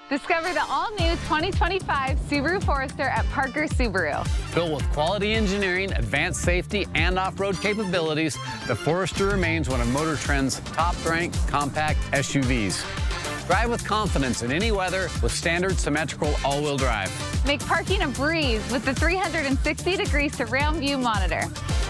Discover the all-new 2025 Subaru Forester at Parker Subaru. Built with quality engineering, advanced safety, and off-road capabilities, the Forester remains one of Motor Trend's top-ranked compact SUVs. Drive with confidence in any weather with standard symmetrical all-wheel drive. Make parking a breeze with the 360-degree surround view monitor.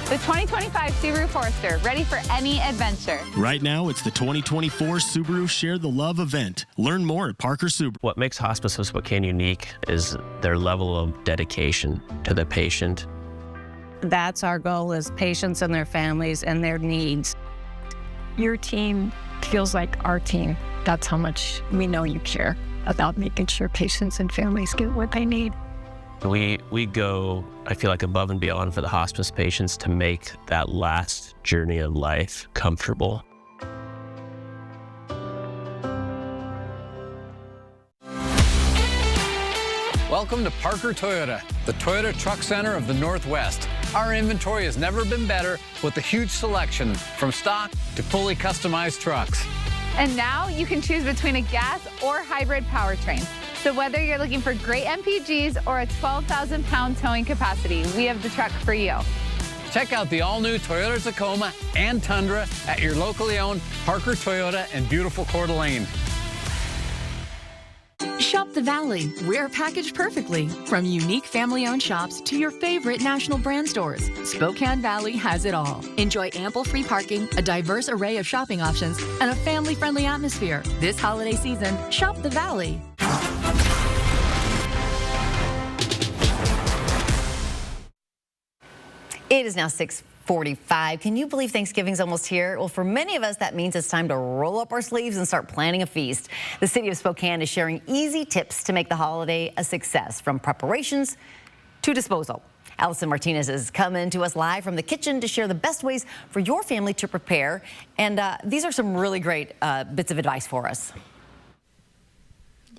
The 2025 Subaru Forester, ready for any adventure. Right now, it's the 2024 Subaru Share the Love event. Learn more at Parker Subaru. What makes Hospice of Spokane unique is their level of dedication to the patient. That's our goal, is patients and their families and their needs. Your team feels like our team. That's how much we know you care about making sure patients and families get what they need. We go, I feel like, above and beyond for the hospice patients to make that last journey of life comfortable. Welcome to Parker Toyota, the Toyota Truck Center of the Northwest. Our inventory has never been better, with a huge selection from stock to fully customized trucks. And now you can choose between a gas or hybrid powertrain. So whether you're looking for great MPGs or a 12,000-pound towing capacity, we have the truck for you. Check out the all-new Toyota Tacoma and Tundra at your locally owned Parker Toyota in beautiful Coeur d'Alene. Shop the Valley. We're packaged perfectly. From unique family-owned shops to your favorite national brand stores, Spokane Valley has it all. Enjoy ample free parking, a diverse array of shopping options, and a family-friendly atmosphere. This holiday season, shop the Valley. It is now 6:45. Can you believe Thanksgiving's almost here? Well, for many of us, that means it's time to roll up our sleeves and start planning a feast. The city of Spokane is sharing easy tips to make the holiday a success, from preparations to disposal. Allison Martinez is coming to us live from the kitchen to share the best ways for your family to prepare. And these are some really great bits of advice for us.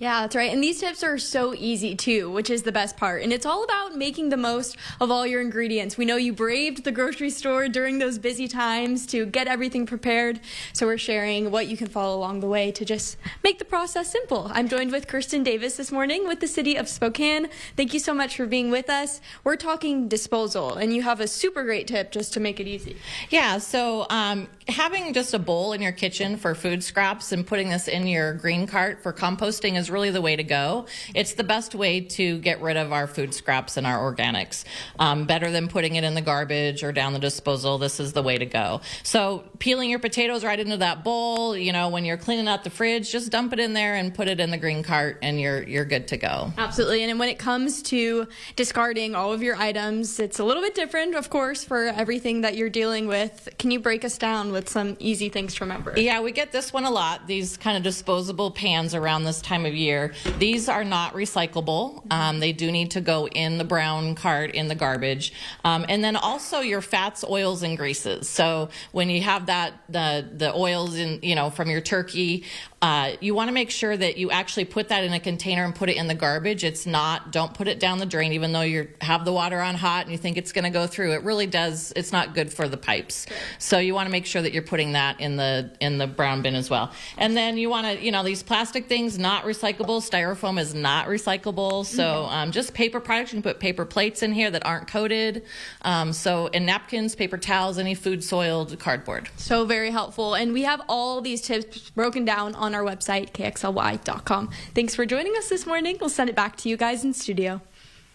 Yeah, that's right. And these tips are so easy too, which is the best part. And it's all about making the most of all your ingredients. We know you braved the grocery store during those busy times to get everything prepared. So we're sharing what you can follow along the way to just make the process simple. I'm joined with Kirsten Davis this morning with the city of Spokane. Thank you so much for being with us. We're talking disposal, and you have a super great tip just to make it easy. Yeah, so having just a bowl in your kitchen for food scraps and putting this in your green cart for composting is really the way to go. It's the best way to get rid of our food scraps and our organics. Better than putting it in the garbage or down the disposal. This is the way to go. So peeling your potatoes right into that bowl, you know, when you're cleaning out the fridge, just dump it in there and put it in the green cart and you're good to go. Absolutely. And when it comes to discarding all of your items, it's a little bit different, of course, for everything that you're dealing with. Can you break us down with some easy things to remember? Yeah, we get this one a lot, these kind of disposable pans around this time of year. These are not recyclable. They do need to go in the brown cart in the garbage. And then also your fats, oils, and greases. So when you have that, the oils in, you know, from your turkey, you want to make sure that you actually put that in a container and put it in the garbage. It's not, don't put it down the drain, even though you have the water on hot and you think it's going to go through. It really does, it's not good for the pipes. So you want to make sure that you're putting that in the brown bin as well. And then you want to, you know, these plastic things, not recyclable. Styrofoam is not recyclable. So just paper products, you can put paper plates in here that aren't coated. And napkins, paper towels, any food soiled cardboard. So very helpful. And we have all these tips broken down on our website, kxly.com. Thanks for joining us this morning. We'll send it back to you guys in studio.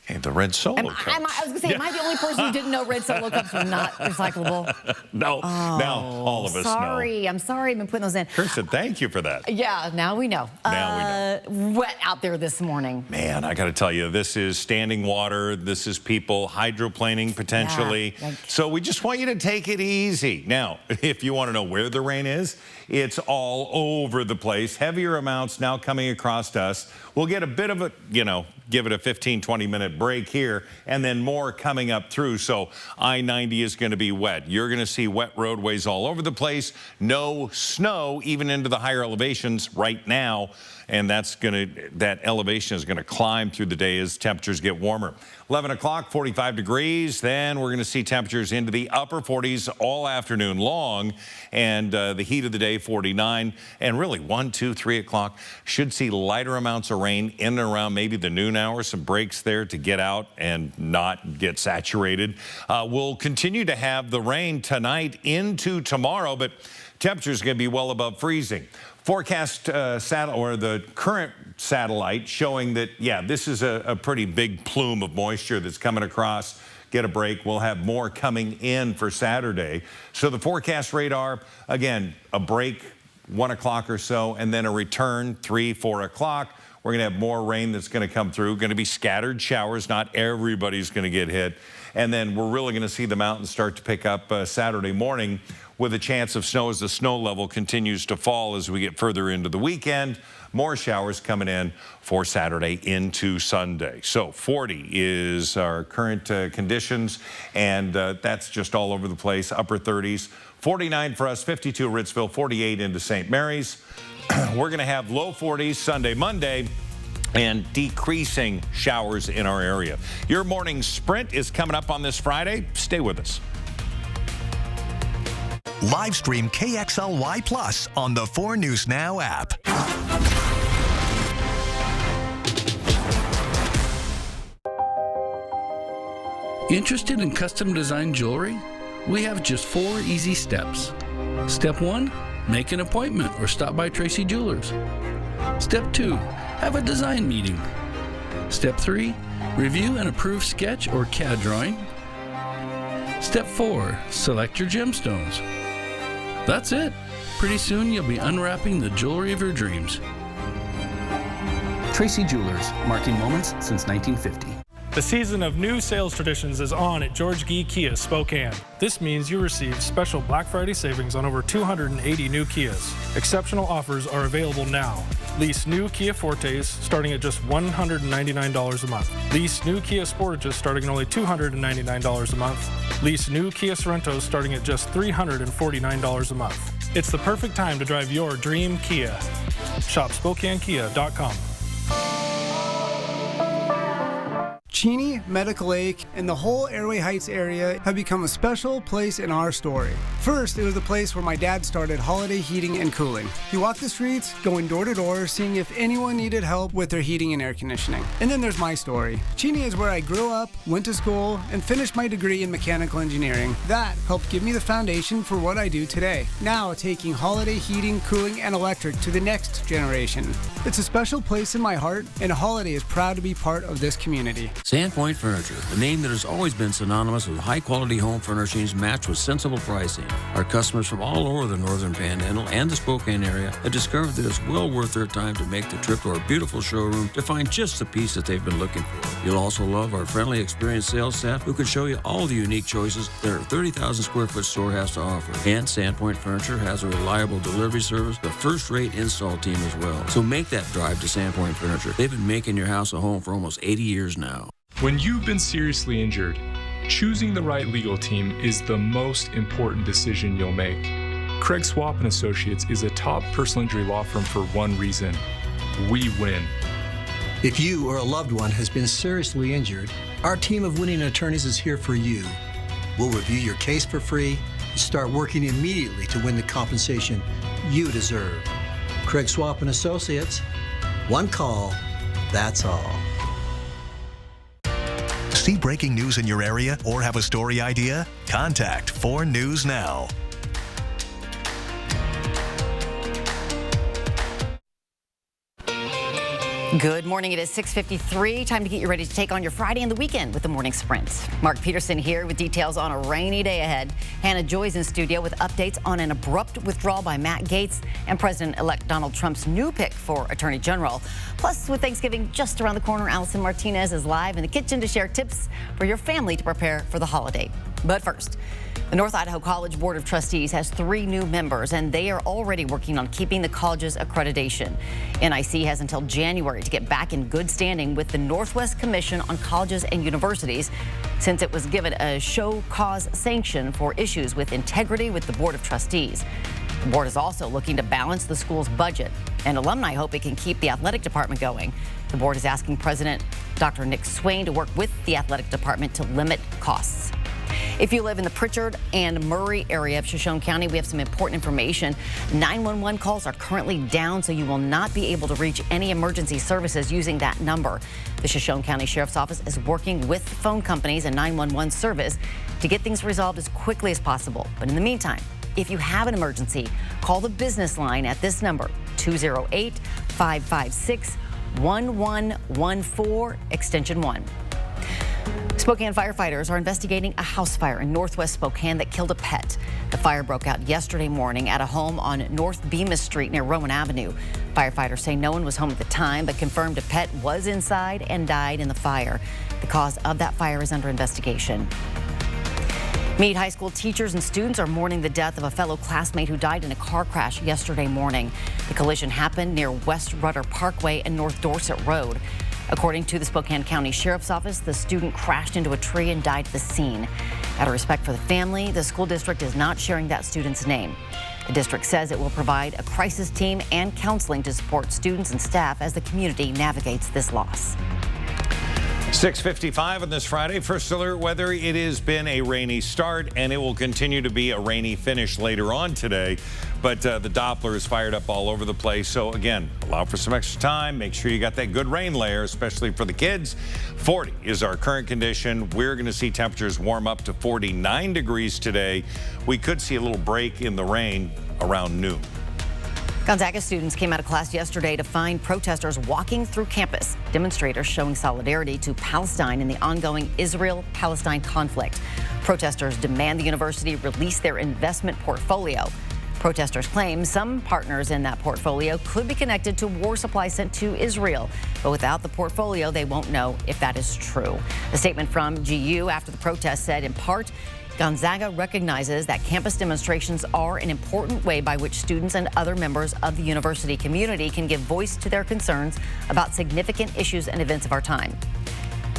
Hey, the red Solo cups. I was going to say, am I the only person who didn't know red Solo cups were not recyclable? No, now all of us know. I'm sorry I've been putting those in. Kirsten, thank you for that. Yeah, now we know. Now we know. Wet out there this morning. Man, I got to tell you, this is standing water. This is people hydroplaning potentially. Yeah, so we just want you to take it easy. Now, if you want to know where the rain is, it's all over the place. Heavier amounts now coming across us. We'll get a bit of a, you know, give it a 15, 20-minute break here, and then more coming up through. So I-90 is going to be wet. You're going to see wet roadways all over the place. No snow, even into the higher elevations right now. And that elevation is going to climb through the day as temperatures get warmer. 11 o'clock, 45 degrees. Then we're going to see temperatures into the upper 40s all afternoon long. And the heat of the day, 49. And really 1, 2, 3 o'clock should see lighter amounts of rain in and around maybe the noon hour. Some breaks there to get out and not get saturated. We'll continue to have the rain tonight into tomorrow, but temperatures going to be well above freezing. forecast the current satellite showing that, yeah, this is a pretty big plume of moisture that's coming across. Get a break. We'll have more coming in for Saturday. So the forecast radar, again, a break 1 o'clock or so, and then a return 3, 4 o'clock. We're going to have more rain that's going to come through. Going to be scattered showers. Not everybody's going to get hit. And then we're really going to see the mountains start to pick up Saturday morning with a chance of snow as the snow level continues to fall as we get further into the weekend. More showers coming in for Saturday into Sunday. So 40 is our current conditions, and that's just all over the place, upper 30s. 49 for us, 52 Ritzville, 48 into St. Mary's. We're going to have low 40s Sunday, Monday, and decreasing showers in our area. Your morning sprint is coming up on this Friday. Stay with us. Live stream KXLY Plus on the 4 News Now app. Interested in custom design jewelry? We have just 4 easy steps. Step 1, make an appointment or stop by Tracy Jewelers. Step 2, have a design meeting. Step 3, review an approved sketch or CAD drawing. Step 4, select your gemstones. That's it. Pretty soon you'll be unwrapping the jewelry of your dreams. Tracy Jewelers, marking moments since 1950. The season of new sales traditions is on at George Gee Kia Spokane. This means you receive special Black Friday savings on over 280 new Kias. Exceptional offers are available now. Lease new Kia Fortes starting at just $199 a month. Lease new Kia Sportages starting at only $299 a month. Lease new Kia Sorrentos starting at just $349 a month. It's the perfect time to drive your dream Kia. Shop SpokaneKia.com. Cheney, Medical Lake, and the whole Airway Heights area have become a special place in our story. First, it was the place where my dad started Holiday Heating and Cooling. He walked the streets, going door to door, seeing if anyone needed help with their heating and air conditioning. And then there's my story. Cheney is where I grew up, went to school, and finished my degree in mechanical engineering. That helped give me the foundation for what I do today. Now, taking Holiday Heating, Cooling, and Electric to the next generation. It's a special place in my heart, and Holiday is proud to be part of this community. Sandpoint Furniture, a name that has always been synonymous with high-quality home furnishings matched with sensible pricing. Our customers from all over the Northern Panhandle and the Spokane area have discovered that it's well worth their time to make the trip to our beautiful showroom to find just the piece that they've been looking for. You'll also love our friendly, experienced sales staff who can show you all the unique choices that our 30,000 square foot store has to offer. And Sandpoint Furniture has a reliable delivery service, the first-rate install team as well. So make that drive to Sandpoint Furniture. They've been making your house a home for almost 80 years now. When you've been seriously injured, choosing the right legal team is the most important decision you'll make. Craig Swap & Associates is a top personal injury law firm for one reason: we win. If you or a loved one has been seriously injured, our team of winning attorneys is here for you. We'll review your case for free and start working immediately to win the compensation you deserve. Craig Swap & Associates, one call, that's all. See breaking news in your area or have a story idea? Contact 4 News Now. Good morning. It is 6:53. Time to get you ready to take on your Friday and the weekend with the Morning Sprint. Mark Peterson here with details on a rainy day ahead. Hannah Joy's in studio with updates on an abrupt withdrawal by Matt Gaetz and President-elect Donald Trump's new pick for Attorney General. Plus, with Thanksgiving just around the corner, Allison Martinez is live in the kitchen to share tips for your family to prepare for the holiday. But first, the North Idaho College Board of Trustees has 3 new members, and they are already working on keeping the college's accreditation. NIC has until January to get back in good standing with the Northwest Commission on Colleges and Universities, since it was given a show cause sanction for issues with integrity with the Board of Trustees. The board is also looking to balance the school's budget, and alumni hope it can keep the athletic department going. The board is asking President Dr. Nick Swain to work with the athletic department to limit costs. If you live in the Pritchard and Murray area of Shoshone County, we have some important information. 911 calls are currently down, so you will not be able to reach any emergency services using that number. The Shoshone County Sheriff's Office is working with phone companies and 911 service to get things resolved as quickly as possible. But in the meantime, if you have an emergency, call the business line at this number, 208-556-1114, extension 1. Spokane firefighters are investigating a house fire in northwest Spokane that killed a pet. The fire broke out yesterday morning at a home on North Bemis Street near Rowan Avenue. Firefighters say no one was home at the time, but confirmed a pet was inside and died in the fire. The cause of that fire is under investigation. Meade High School teachers and students are mourning the death of a fellow classmate who died in a car crash yesterday morning. The collision happened near West Rudder Parkway and North Dorset Road. According to the Spokane County Sheriff's Office, the student crashed into a tree and died at the scene. Out of respect for the family, the school district is not sharing that student's name. The district says it will provide a crisis team and counseling to support students and staff as the community navigates this loss. 6:55 on this Friday. First alert weather. It has been a rainy start and it will continue to be a rainy finish later on today. But the Doppler is fired up all over the place. So again, allow for some extra time. Make sure you got that good rain layer, especially for the kids. 40 is our current condition. We're going to see temperatures warm up to 49 degrees today. We could see a little break in the rain around noon. Gonzaga students came out of class yesterday to find protesters walking through campus. Demonstrators showing solidarity to Palestine in the ongoing Israel-Palestine conflict. Protesters demand the university release their investment portfolio. Protesters claim some partners in that portfolio could be connected to war supplies sent to Israel. But without the portfolio, they won't know if that is true. A statement from GU after the protest said, in part, Gonzaga recognizes that campus demonstrations are an important way by which students and other members of the university community can give voice to their concerns about significant issues and events of our time.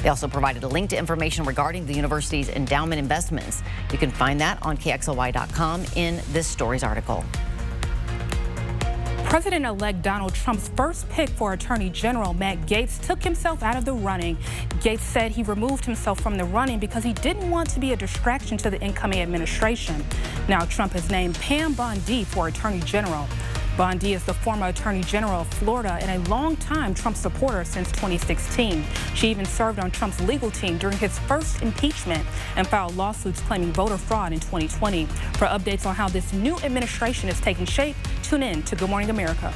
They also provided a link to information regarding the university's endowment investments. You can find that on KXLY.com in this story's article. President-elect Donald Trump's first pick for Attorney General Matt Gaetz took himself out of the running. Gaetz said he removed himself from the running because he didn't want to be a distraction to the incoming administration. Now Trump has named Pam Bondi for Attorney General. Bondi is the former Attorney General of Florida and a longtime Trump supporter since 2016. She even served on Trump's legal team during his first impeachment and filed lawsuits claiming voter fraud in 2020. For updates on how this new administration is taking shape, tune in to Good Morning America.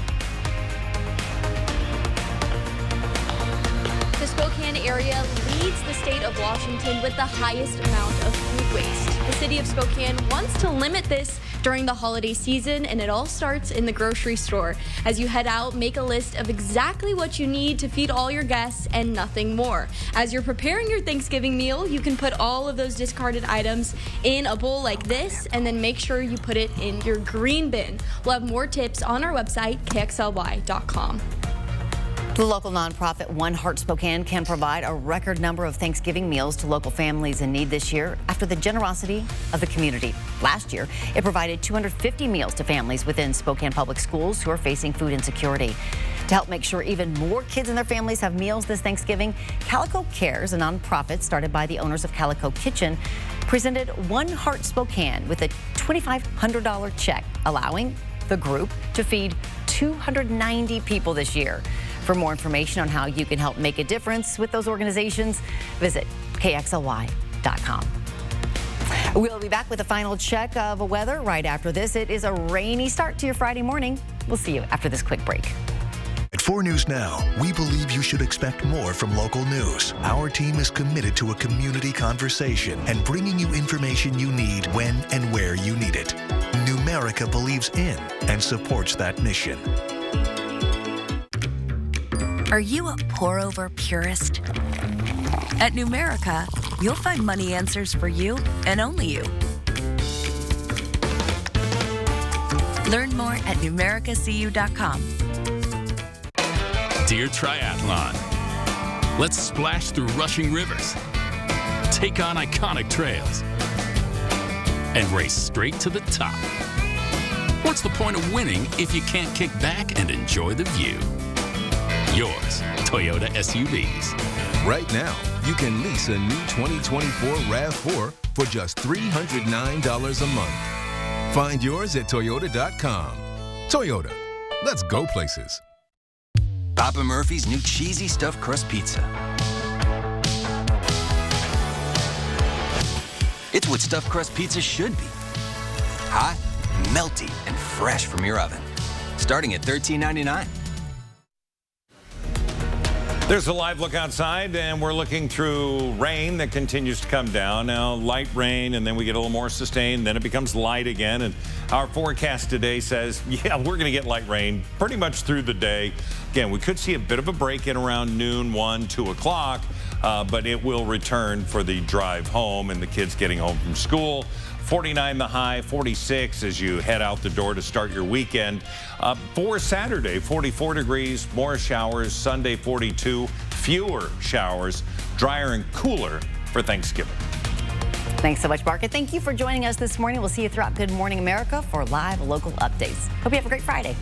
The Spokane area leads the state of Washington with the highest amount of food waste. The city of Spokane wants to limit this during the holiday season, and it all starts in the grocery store. As you head out, make a list of exactly what you need to feed all your guests and nothing more. As you're preparing your Thanksgiving meal, you can put all of those discarded items in a bowl like this, and then make sure you put it in your green bin. We'll have more tips on our website, KXLY.com. The local nonprofit One Heart Spokane can provide a record number of Thanksgiving meals to local families in need this year after the generosity of the community. Last year, it provided 250 meals to families within Spokane Public Schools who are facing food insecurity. To help make sure even more kids and their families have meals this Thanksgiving, Calico Cares, a nonprofit started by the owners of Calico Kitchen, presented One Heart Spokane with a $2,500 check, allowing the group to feed 290 people this year. For more information on how you can help make a difference with those organizations, visit KXLY.com. We'll be back with a final check of weather right after this. It is a rainy start to your Friday morning. We'll see you after this quick break. At 4 News Now, we believe you should expect more from local news. Our team is committed to a community conversation and bringing you information you need when and where you need it. Numerica believes in and supports that mission. Are you a pour-over purist? At Numerica, you'll find money answers for you and only you. Learn more at numericacu.com. Dear Triathlon, let's splash through rushing rivers, take on iconic trails, and race straight to the top. What's the point of winning if you can't kick back and enjoy the view? Yours, Toyota SUVs. Right now, you can lease a new 2024 RAV4 for just $309 a month. Find yours at Toyota.com. Toyota, let's go places. Papa Murphy's new cheesy stuffed crust pizza. It's what stuffed crust pizza should be. Hot, melty, and fresh from your oven. starting at $13.99. There's a live look outside, and we're looking through rain that continues to come down. Now, light rain, and then we get a little more sustained, then it becomes light again. And our forecast today says, yeah, we're going to get light rain pretty much through the day. Again, we could see a bit of a break in around noon, 1, 2 o'clock, but it will return for the drive home and the kids getting home from school. 49 the high, 46 as you head out the door to start your weekend. For Saturday, 44 degrees, more showers. Sunday, 42, fewer showers, drier and cooler for Thanksgiving. Thanks so much, Mark. And thank you for joining us this morning. We'll see you throughout Good Morning America for live local updates. Hope you have a great Friday.